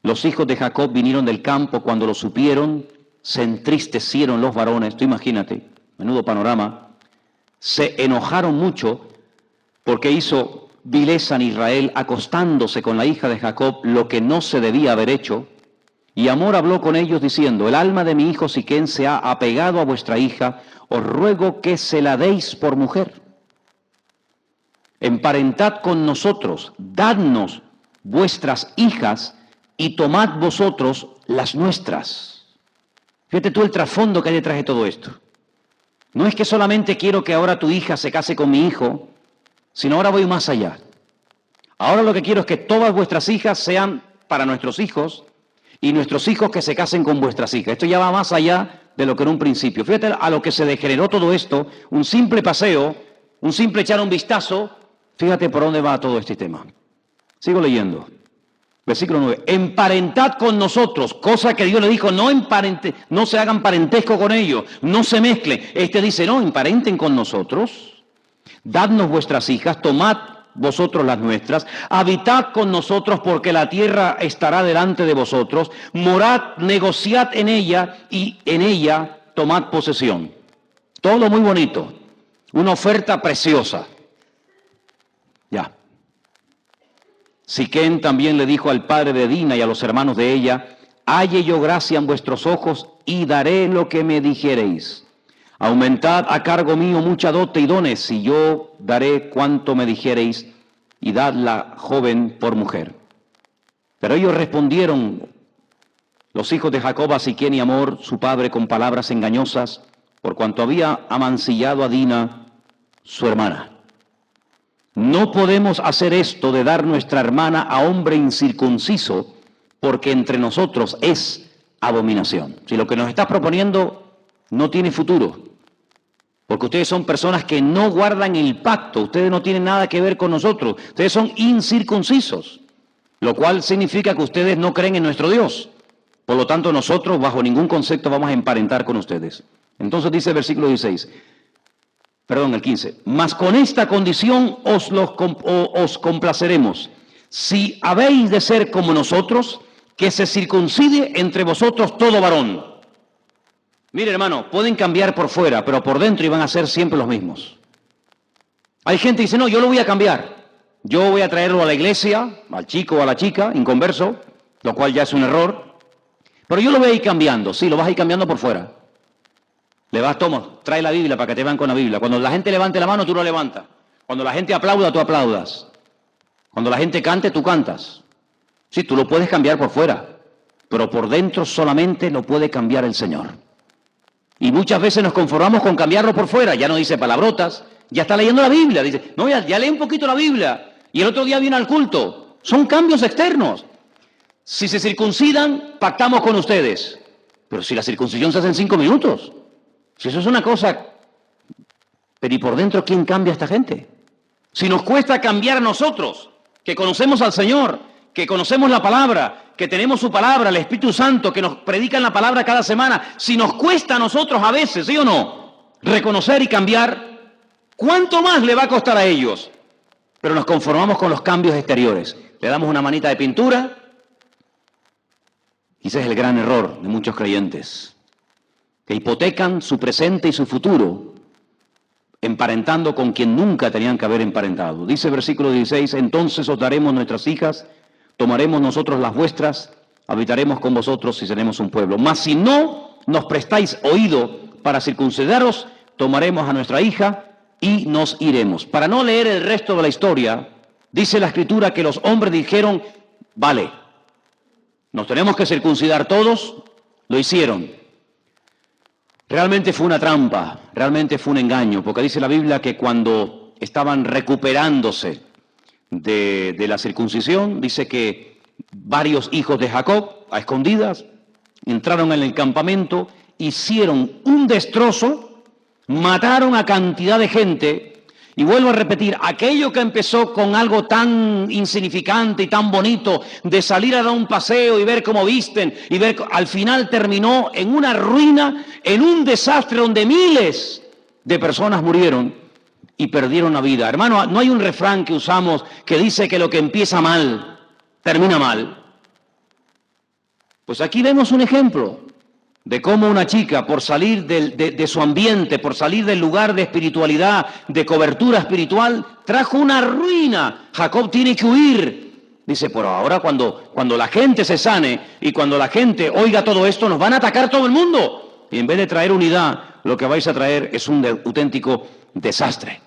Los hijos de Jacob vinieron del campo. Cuando lo supieron, se entristecieron los varones. Tú imagínate, menudo panorama. Se enojaron mucho porque hizo vileza en Israel acostándose con la hija de Jacob, lo que no se debía haber hecho. Y Hamor habló con ellos diciendo, el alma de mi hijo Siquén se ha apegado a vuestra hija, os ruego que se la deis por mujer. Emparentad con nosotros, dadnos vuestras hijas y tomad vosotros las nuestras. Fíjate tú el trasfondo que hay detrás de todo esto. No es que solamente quiero que ahora tu hija se case con mi hijo, sino ahora voy más allá. Ahora lo que quiero es que todas vuestras hijas sean para nuestros hijos y nuestros hijos que se casen con vuestras hijas. Esto ya va más allá de lo que era un principio. Fíjate a lo que se degeneró todo esto, un simple paseo, un simple echar un vistazo. Fíjate por dónde va todo este tema. Sigo leyendo. Versículo 9. Emparentad con nosotros, cosa que Dios le dijo, no se hagan parentesco con ellos, no se mezclen. Este dice, no, emparenten con nosotros, dadnos vuestras hijas, tomad vosotros las nuestras, habitad con nosotros porque la tierra estará delante de vosotros, morad, negociad en ella y en ella tomad posesión. Todo muy bonito, una oferta preciosa. Ya. Siquem también le dijo al padre de Dina y a los hermanos de ella, halle yo gracia en vuestros ojos y daré lo que me dijereis. Aumentad a cargo mío mucha dote y dones, y yo daré cuanto me dijereis, y dad la joven por mujer. Pero ellos respondieron, los hijos de Jacob, a Siquem y Hamor, su padre, con palabras engañosas, por cuanto había amancillado a Dina, su hermana. No podemos hacer esto de dar nuestra hermana a hombre incircunciso, porque entre nosotros es abominación. Si lo que nos estás proponiendo no tiene futuro, porque ustedes son personas que no guardan el pacto, ustedes no tienen nada que ver con nosotros, ustedes son incircuncisos, lo cual significa que ustedes no creen en nuestro Dios. Por lo tanto, nosotros bajo ningún concepto vamos a emparentar con ustedes. Entonces dice el versículo 15, mas con esta condición os complaceremos, si habéis de ser como nosotros, que se circuncide entre vosotros todo varón. Mire, hermano, pueden cambiar por fuera, pero por dentro iban a ser siempre los mismos. Hay gente que dice, no, yo lo voy a cambiar. Yo voy a traerlo a la iglesia, al chico o a la chica, inconverso, lo cual ya es un error. Pero yo lo voy a ir cambiando. Sí, lo vas a ir cambiando por fuera. Le vas, toma, trae la Biblia para que te vean con la Biblia. Cuando la gente levante la mano, tú lo levantas. Cuando la gente aplauda, tú aplaudas. Cuando la gente cante, tú cantas. Sí, tú lo puedes cambiar por fuera, pero por dentro solamente lo puede cambiar el Señor. Y muchas veces nos conformamos con cambiarlo por fuera. Ya no dice palabrotas, ya está leyendo la Biblia. Dice, no, ya lee un poquito la Biblia. Y el otro día viene al culto. Son cambios externos. Si se circuncidan, pactamos con ustedes. Pero si la circuncisión se hace en 5 minutos. Si eso es una cosa. Pero ¿y por dentro quién cambia a esta gente? Si nos cuesta cambiar a nosotros, que conocemos al Señor, que conocemos la palabra, que tenemos su palabra, el Espíritu Santo, que nos predican la palabra cada semana, si nos cuesta a nosotros a veces, ¿sí o no?, reconocer y cambiar, ¿cuánto más le va a costar a ellos? Pero nos conformamos con los cambios exteriores. Le damos una manita de pintura. Y ese es el gran error de muchos creyentes, que hipotecan su presente y su futuro, emparentando con quien nunca tenían que haber emparentado. Dice el versículo 16, entonces os daremos nuestras hijas, tomaremos nosotros las vuestras, habitaremos con vosotros y seremos un pueblo. Mas si no nos prestáis oído para circuncidaros, tomaremos a nuestra hija y nos iremos. Para no leer el resto de la historia, dice la Escritura que los hombres dijeron, vale, nos tenemos que circuncidar todos, lo hicieron. Realmente fue una trampa, realmente fue un engaño, porque dice la Biblia que cuando estaban recuperándose de la circuncisión, dice que varios hijos de Jacob, a escondidas, entraron en el campamento, hicieron un destrozo, mataron a cantidad de gente, y vuelvo a repetir, aquello que empezó con algo tan insignificante y tan bonito, de salir a dar un paseo y ver cómo visten, y ver, al final terminó en una ruina, en un desastre donde miles de personas murieron y perdieron la vida. Hermano, no hay un refrán que usamos que dice que lo que empieza mal, termina mal. Pues aquí vemos un ejemplo de cómo una chica, por salir de su ambiente, por salir del lugar de espiritualidad, de cobertura espiritual, trajo una ruina. Jacob tiene que huir. Dice, pero ahora cuando la gente se sane y cuando la gente oiga todo esto, nos van a atacar todo el mundo. Y en vez de traer unidad, lo que vais a traer es un auténtico desastre.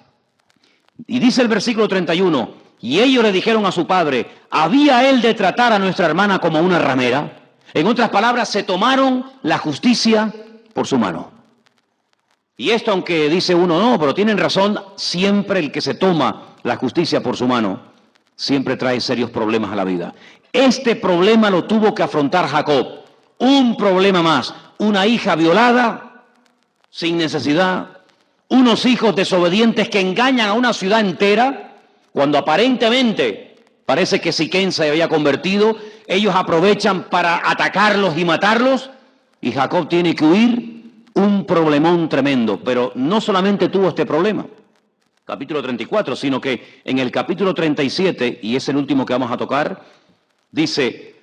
Y dice el versículo 31, y ellos le dijeron a su padre, ¿había él de tratar a nuestra hermana como una ramera? En otras palabras, se tomaron la justicia por su mano. Y esto, aunque dice uno, no, pero tienen razón, siempre el que se toma la justicia por su mano, siempre trae serios problemas a la vida. Este problema lo tuvo que afrontar Jacob. Un problema más, una hija violada, sin necesidad, unos hijos desobedientes que engañan a una ciudad entera, cuando aparentemente parece que Siquem se había convertido, ellos aprovechan para atacarlos y matarlos, y Jacob tiene que huir, un problemón tremendo. Pero no solamente tuvo este problema, capítulo 34, sino que en el capítulo 37, y es el último que vamos a tocar, dice,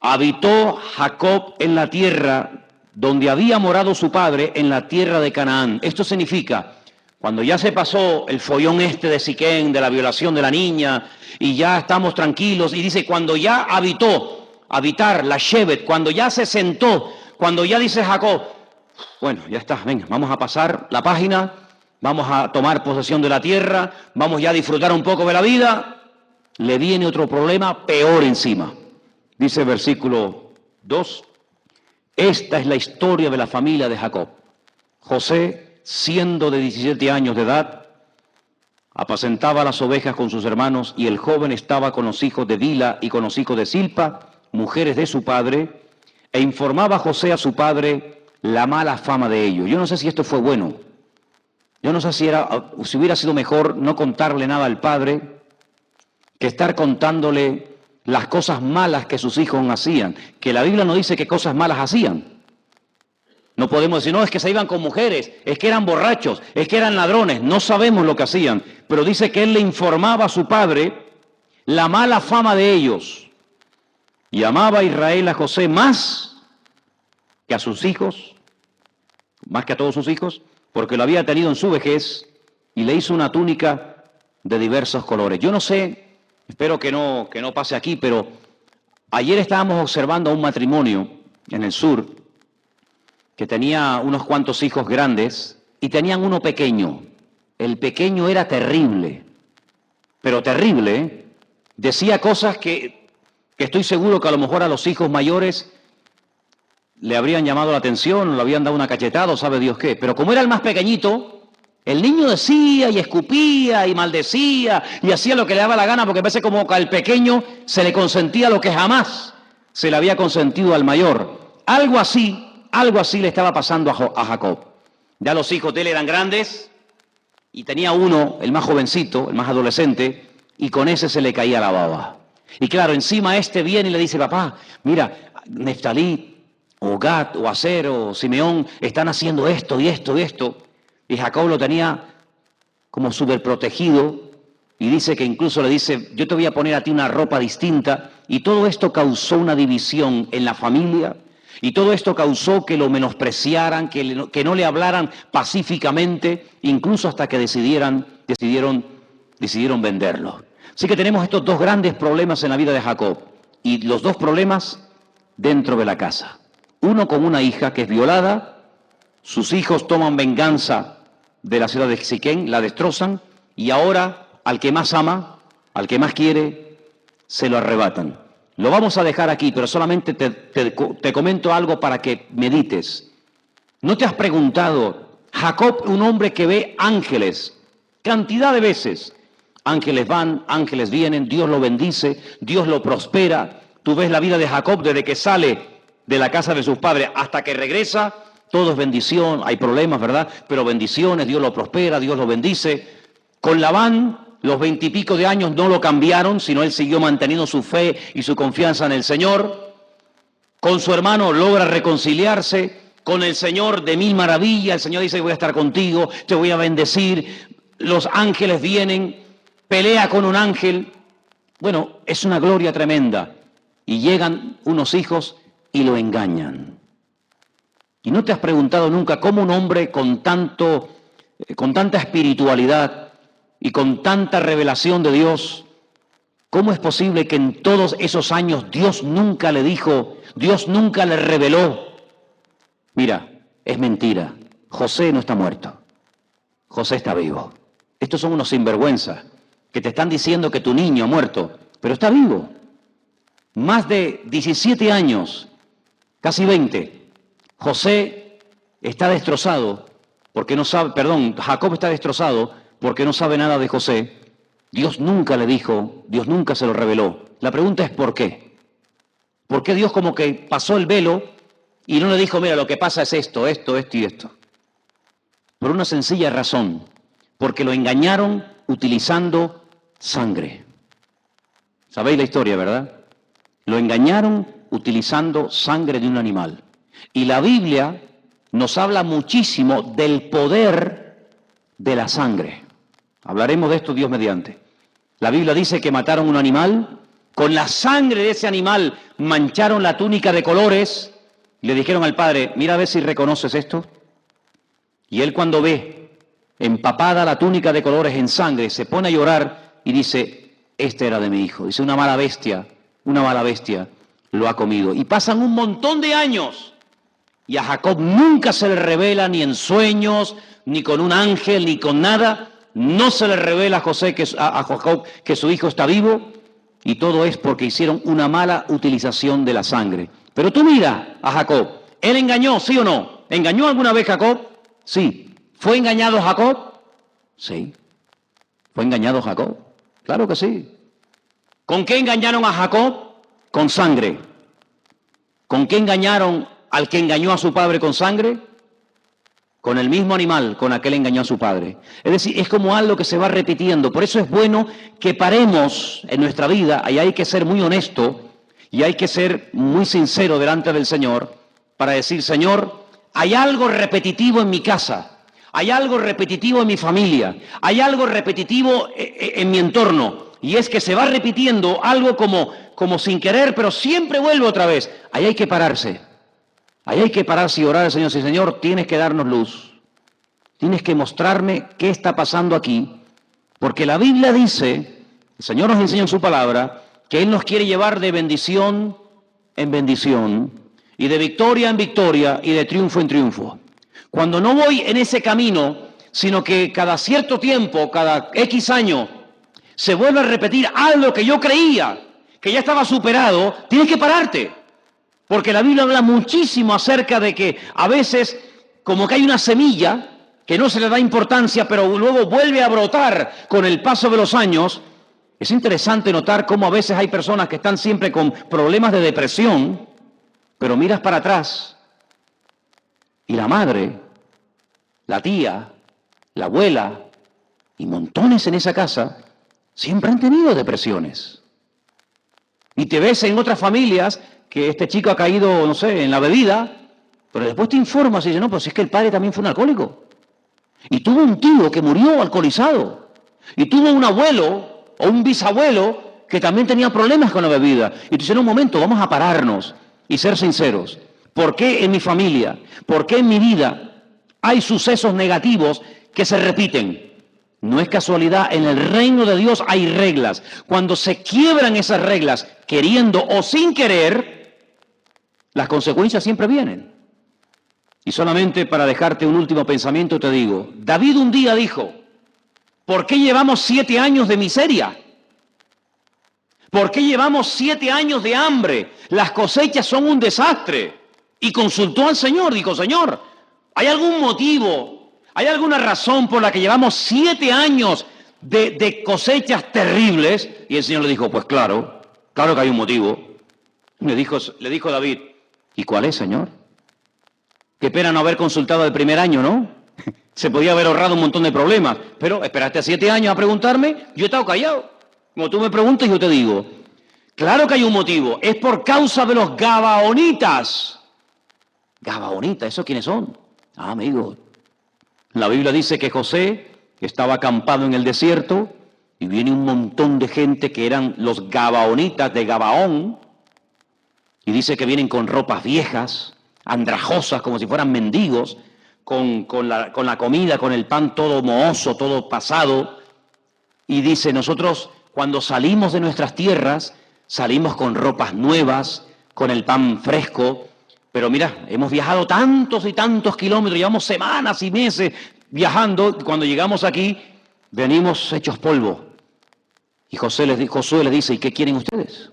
habitó Jacob en la tierra donde había morado su padre, en la tierra de Canaán. Esto significa, cuando ya se pasó el follón este de Siquén, de la violación de la niña, y ya estamos tranquilos, y dice, cuando ya habitar la Shevet, cuando ya se sentó, cuando ya dice Jacob, bueno, ya está, venga, vamos a pasar la página, vamos a tomar posesión de la tierra, vamos ya a disfrutar un poco de la vida, le viene otro problema peor encima. Dice el versículo 2, esta es la historia de la familia de Jacob. José, siendo de 17 años de edad, apacentaba las ovejas con sus hermanos, y el joven estaba con los hijos de Bila y con los hijos de Silpa, mujeres de su padre, e informaba a José a su padre la mala fama de ellos. Yo no sé si esto fue bueno. Yo no sé si hubiera sido mejor no contarle nada al padre que estar contándole las cosas malas que sus hijos hacían, que la Biblia no dice qué cosas malas hacían. No podemos decir, no, es que se iban con mujeres, es que eran borrachos, es que eran ladrones, no sabemos lo que hacían, pero dice que él le informaba a su padre la mala fama de ellos. Y amaba a Israel a José más que a sus hijos, más que a todos sus hijos, porque lo había tenido en su vejez y le hizo una túnica de diversos colores. Yo no sé, espero que no pase aquí, pero ayer estábamos observando a un matrimonio en el sur que tenía unos cuantos hijos grandes y tenían uno pequeño. El pequeño era terrible, pero terrible, ¿eh? Decía cosas que estoy seguro que a lo mejor a los hijos mayores le habrían llamado la atención, le habían dado una cachetada, o sabe Dios qué. Pero como era el más pequeñito, el niño decía y escupía y maldecía y hacía lo que le daba la gana, porque parece como que al pequeño se le consentía lo que jamás se le había consentido al mayor. Algo así le estaba pasando a Jacob. Ya los hijos de él eran grandes y tenía uno, el más jovencito, el más adolescente, y con ese se le caía la baba. Y claro, encima este viene y le dice, papá, mira, Neftalí, o Gad, o Aser, o Simeón, están haciendo esto y esto y esto. Y Jacob lo tenía como súper protegido, y dice que incluso le dice, yo te voy a poner a ti una ropa distinta, y todo esto causó una división en la familia, y todo esto causó que lo menospreciaran, que no le hablaran pacíficamente, incluso hasta que decidieron venderlo. Así que tenemos estos dos grandes problemas en la vida de Jacob, y los dos problemas dentro de la casa. Uno con una hija que es violada, sus hijos toman venganza de la ciudad de Siquén, la destrozan, y ahora al que más ama, al que más quiere, se lo arrebatan. Lo vamos a dejar aquí, pero solamente te comento algo para que medites. ¿No te has preguntado, Jacob, un hombre que ve ángeles, cantidad de veces? Ángeles van, ángeles vienen, Dios lo bendice, Dios lo prospera. Tú ves la vida de Jacob desde que sale de la casa de sus padres hasta que regresa, todo es bendición, hay problemas, ¿verdad? Pero bendiciones, Dios lo prospera, Dios lo bendice. Con Labán, los 20 y pico de años no lo cambiaron, sino él siguió manteniendo su fe y su confianza en el Señor. Con su hermano logra reconciliarse, con el Señor de mil maravillas, el Señor dice, voy a estar contigo, te voy a bendecir. Los ángeles vienen, pelea con un ángel. Bueno, es una gloria tremenda. Y llegan unos hijos y lo engañan. ¿Y no te has preguntado nunca cómo un hombre con tanta espiritualidad y con tanta revelación de Dios, cómo es posible que en todos esos años Dios nunca le dijo, Dios nunca le reveló? Mira, es mentira, José no está muerto, José está vivo. Estos son unos sinvergüenzas que te están diciendo que tu niño ha muerto, pero está vivo. Más de 17 años, casi 20, José está destrozado porque no sabe, Jacob está destrozado porque no sabe nada de José. Dios nunca le dijo, Dios nunca se lo reveló. La pregunta es ¿por qué? ¿Por qué Dios como que pasó el velo y no le dijo, mira, lo que pasa es esto y esto? Por una sencilla razón, porque lo engañaron utilizando sangre. ¿Sabéis la historia, verdad? Lo engañaron utilizando sangre de un animal. Y la Biblia nos habla muchísimo del poder de la sangre. Hablaremos de esto Dios mediante. La Biblia dice que mataron un animal, con la sangre de ese animal mancharon la túnica de colores, y le dijeron al padre, mira a ver si reconoces esto. Y él cuando ve empapada la túnica de colores en sangre, se pone a llorar y dice, este era de mi hijo. Dice, una mala bestia lo ha comido. Y pasan un montón de años y a Jacob nunca se le revela ni en sueños, ni con un ángel, ni con nada. No se le revela a Jacob que su hijo está vivo, y todo es porque hicieron una mala utilización de la sangre. Pero tú mira a Jacob, ¿él engañó, sí o no? ¿Engañó alguna vez Jacob? Sí. ¿Fue engañado Jacob? Sí. ¿Fue engañado Jacob? Claro que sí. ¿Con qué engañaron a Jacob? Con sangre. ¿Con qué engañaron al que engañó a su padre con sangre? Con el mismo animal con aquel engañó a su padre. Es decir, es como algo que se va repitiendo. Por eso es bueno que paremos en nuestra vida, y hay que ser muy honesto, y hay que ser muy sincero delante del Señor, para decir, Señor, hay algo repetitivo en mi casa, hay algo repetitivo en mi familia, hay algo repetitivo en mi entorno, y es que se va repitiendo algo como sin querer, pero siempre vuelve otra vez. Ahí hay que pararse. Ahí hay que pararse y orar al Señor. Sí, Señor, tienes que darnos luz. Tienes que mostrarme qué está pasando aquí. Porque la Biblia dice, el Señor nos enseña en su palabra, que Él nos quiere llevar de bendición en bendición, y de victoria en victoria, y de triunfo en triunfo. Cuando no voy en ese camino, sino que cada cierto tiempo, cada X año, se vuelve a repetir algo que yo creía que ya estaba superado, tienes que pararte. Porque la Biblia habla muchísimo acerca de que a veces como que hay una semilla que no se le da importancia, pero luego vuelve a brotar con el paso de los años. Es interesante notar cómo a veces hay personas que están siempre con problemas de depresión, pero miras para atrás y la madre, la tía, la abuela y montones en esa casa siempre han tenido depresiones. Y te ves en otras familias que este chico ha caído, no sé, en la bebida, pero después te informas y dices, no, pues es que el padre también fue un alcohólico. Y tuvo un tío que murió alcoholizado. Y tuvo un abuelo o un bisabuelo que también tenía problemas con la bebida. Y tú dices, en un momento, vamos a pararnos y ser sinceros. ¿Por qué en mi familia, por qué en mi vida hay sucesos negativos que se repiten? No es casualidad, en el reino de Dios hay reglas. Cuando se quiebran esas reglas, queriendo o sin querer, las consecuencias siempre vienen. Y solamente para dejarte un último pensamiento te digo, David un día dijo, ¿por qué llevamos 7 años de miseria? ¿Por qué llevamos 7 años de hambre? Las cosechas son un desastre. Y consultó al Señor, dijo, Señor, ¿hay algún motivo? ¿Hay alguna razón por la que llevamos 7 años de cosechas terribles? Y el Señor le dijo, pues claro que hay un motivo. Le dijo David, ¿y cuál es, Señor? Qué pena no haber consultado el primer año, ¿no? Se podía haber ahorrado un montón de problemas, pero esperaste 7 años a preguntarme, yo he estado callado. Como tú me preguntas, yo te digo, claro que hay un motivo, es por causa de los gabaonitas. Gabaonitas, ¿esos quiénes son? Ah, amigo, la Biblia dice que José estaba acampado en el desierto y viene un montón de gente que eran los gabaonitas de Gabaón, y dice que vienen con ropas viejas, andrajosas, como si fueran mendigos, con la comida, con el pan todo mohoso, todo pasado. Y dice, nosotros cuando salimos de nuestras tierras, salimos con ropas nuevas, con el pan fresco. Pero mira, hemos viajado tantos y tantos kilómetros, llevamos semanas y meses viajando, y cuando llegamos aquí, venimos hechos polvo. Y Josué les dice, ¿y qué quieren ustedes?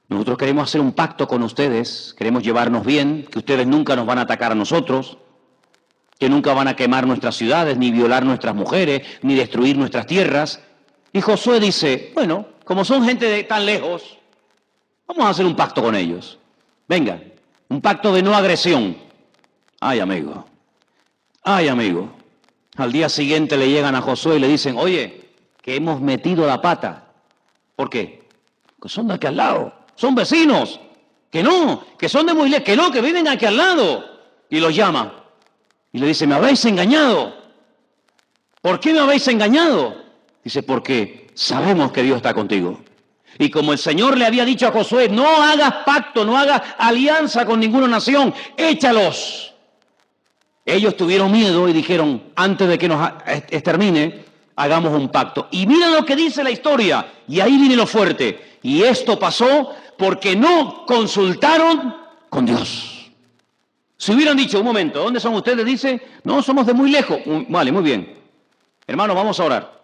Nosotros queremos hacer un pacto con ustedes, queremos llevarnos bien, que ustedes nunca nos van a atacar a nosotros, que nunca van a quemar nuestras ciudades, ni violar nuestras mujeres, ni destruir nuestras tierras. Y Josué dice, bueno, como son gente de tan lejos, vamos a hacer un pacto con ellos. Venga, un pacto de no agresión. Ay, amigo. Al día siguiente le llegan a Josué y le dicen, oye, que hemos metido la pata. ¿Por qué? Porque son de aquí al lado. Son vecinos, que no, que son de muy lejos, que no, que viven aquí al lado. Y los llama y le dice, me habéis engañado. ¿Por qué me habéis engañado? Dice, porque sabemos que Dios está contigo. Y como el Señor le había dicho a Josué, no hagas pacto, no hagas alianza con ninguna nación, échalos. Ellos tuvieron miedo y dijeron, antes de que nos extermine, hagamos un pacto. Y mira lo que dice la historia, y ahí viene lo fuerte. Y esto pasó porque no consultaron con Dios. Si hubieran dicho, un momento, ¿dónde son ustedes? Dice, no, somos de muy lejos. Vale, muy bien. Hermanos, vamos a orar.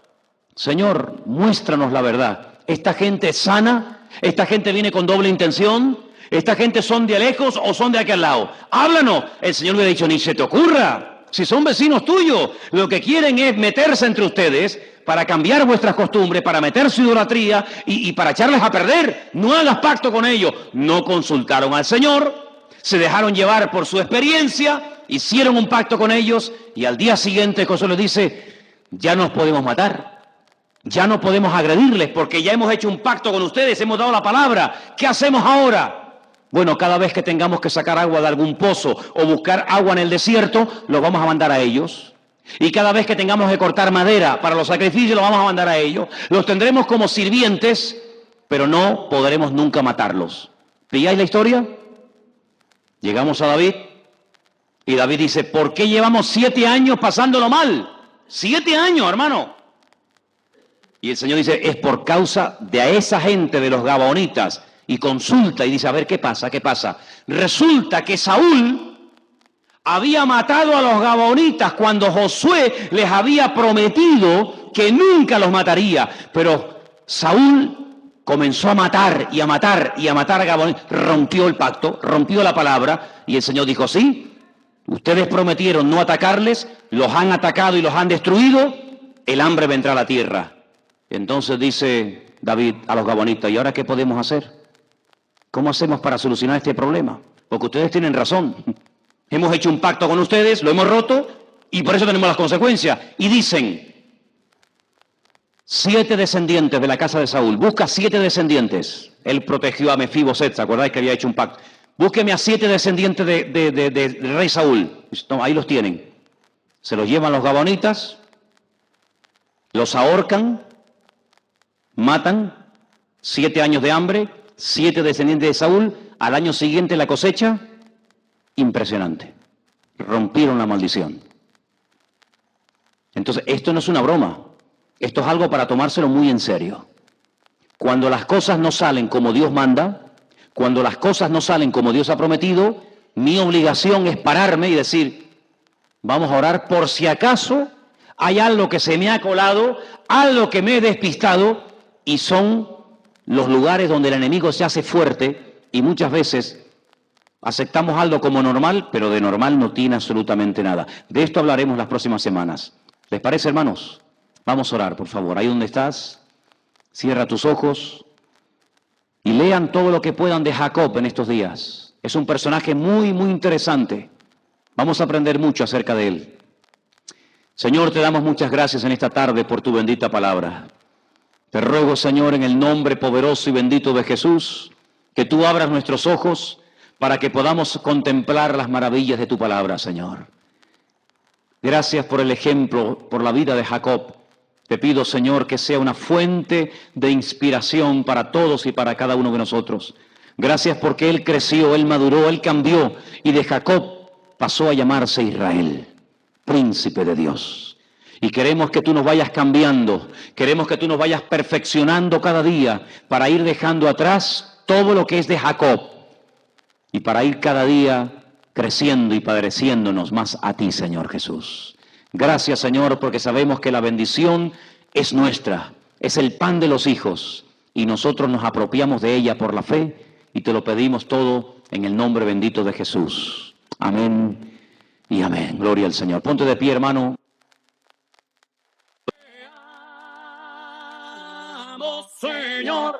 Señor, muéstranos la verdad. ¿Esta gente es sana? ¿Esta gente viene con doble intención? ¿Esta gente son de lejos o son de aquel lado? Háblanos. El Señor le ha dicho, ni se te ocurra. Si son vecinos tuyos, lo que quieren es meterse entre ustedes para cambiar vuestras costumbres, para meter su idolatría y para echarles a perder. No hagas pacto con ellos. No consultaron al Señor, se dejaron llevar por su experiencia, hicieron un pacto con ellos y al día siguiente Josué les dice, ya nos podemos matar. Ya no podemos agredirles porque ya hemos hecho un pacto con ustedes, hemos dado la palabra. ¿Qué hacemos ahora? Bueno, cada vez que tengamos que sacar agua de algún pozo o buscar agua en el desierto, los vamos a mandar a ellos. Y cada vez que tengamos que cortar madera para los sacrificios, los vamos a mandar a ellos. Los tendremos como sirvientes, pero no podremos nunca matarlos. ¿Pilláis la historia? Llegamos a David y David dice, ¿por qué llevamos 7 años pasándolo mal? 7 años, hermano. Y el Señor dice, es por causa de esa gente de los gabaonitas. Y consulta y dice, a ver, ¿qué pasa? ¿Qué pasa? Resulta que Saúl había matado a los gabaonitas cuando Josué les había prometido que nunca los mataría. Pero Saúl comenzó a matar y a matar y a matar a gabaonitas. Rompió el pacto, rompió la palabra. Y el Señor dijo, sí, ustedes prometieron no atacarles, los han atacado y los han destruido, el hambre vendrá a la tierra. Entonces dice David a los gabaonitas, ¿y ahora qué podemos hacer? ¿Cómo hacemos para solucionar este problema? Porque ustedes tienen razón. Hemos hecho un pacto con ustedes, lo hemos roto y por eso tenemos las consecuencias. Y dicen, 7 descendientes de la casa de Saúl, busca 7 descendientes. Él protegió a Mefiboset, ¿se acordáis que había hecho un pacto? Búsqueme a 7 descendientes del rey Saúl. No, ahí los tienen. Se los llevan los gabaonitas, los ahorcan, matan, 7 años de hambre, 7 descendientes de Saúl, al año siguiente la cosecha, impresionante. Rompieron la maldición. Entonces, esto no es una broma, esto es algo para tomárselo muy en serio. Cuando las cosas no salen como Dios manda, cuando las cosas no salen como Dios ha prometido, mi obligación es pararme y decir, vamos a orar por si acaso hay algo que se me ha colado, algo que me he despistado, y son los lugares donde el enemigo se hace fuerte y muchas veces aceptamos algo como normal, pero de normal no tiene absolutamente nada. De esto hablaremos las próximas semanas. ¿Les parece, hermanos? Vamos a orar, por favor. Ahí donde estás, cierra tus ojos y lean todo lo que puedan de Jacob en estos días. Es un personaje muy, muy interesante. Vamos a aprender mucho acerca de él. Señor, te damos muchas gracias en esta tarde por tu bendita palabra. Te ruego, Señor, en el nombre poderoso y bendito de Jesús, que tú abras nuestros ojos para que podamos contemplar las maravillas de tu palabra, Señor. Gracias por el ejemplo, por la vida de Jacob. Te pido, Señor, que sea una fuente de inspiración para todos y para cada uno de nosotros. Gracias porque él creció, él maduró, él cambió y de Jacob pasó a llamarse Israel, príncipe de Dios. Y queremos que tú nos vayas cambiando, queremos que tú nos vayas perfeccionando cada día para ir dejando atrás todo lo que es de Jacob y para ir cada día creciendo y padeciéndonos más a ti, Señor Jesús. Gracias, Señor, porque sabemos que la bendición es nuestra, es el pan de los hijos y nosotros nos apropiamos de ella por la fe y te lo pedimos todo en el nombre bendito de Jesús. Amén y amén. Gloria al Señor. Ponte de pie, hermano. Señor.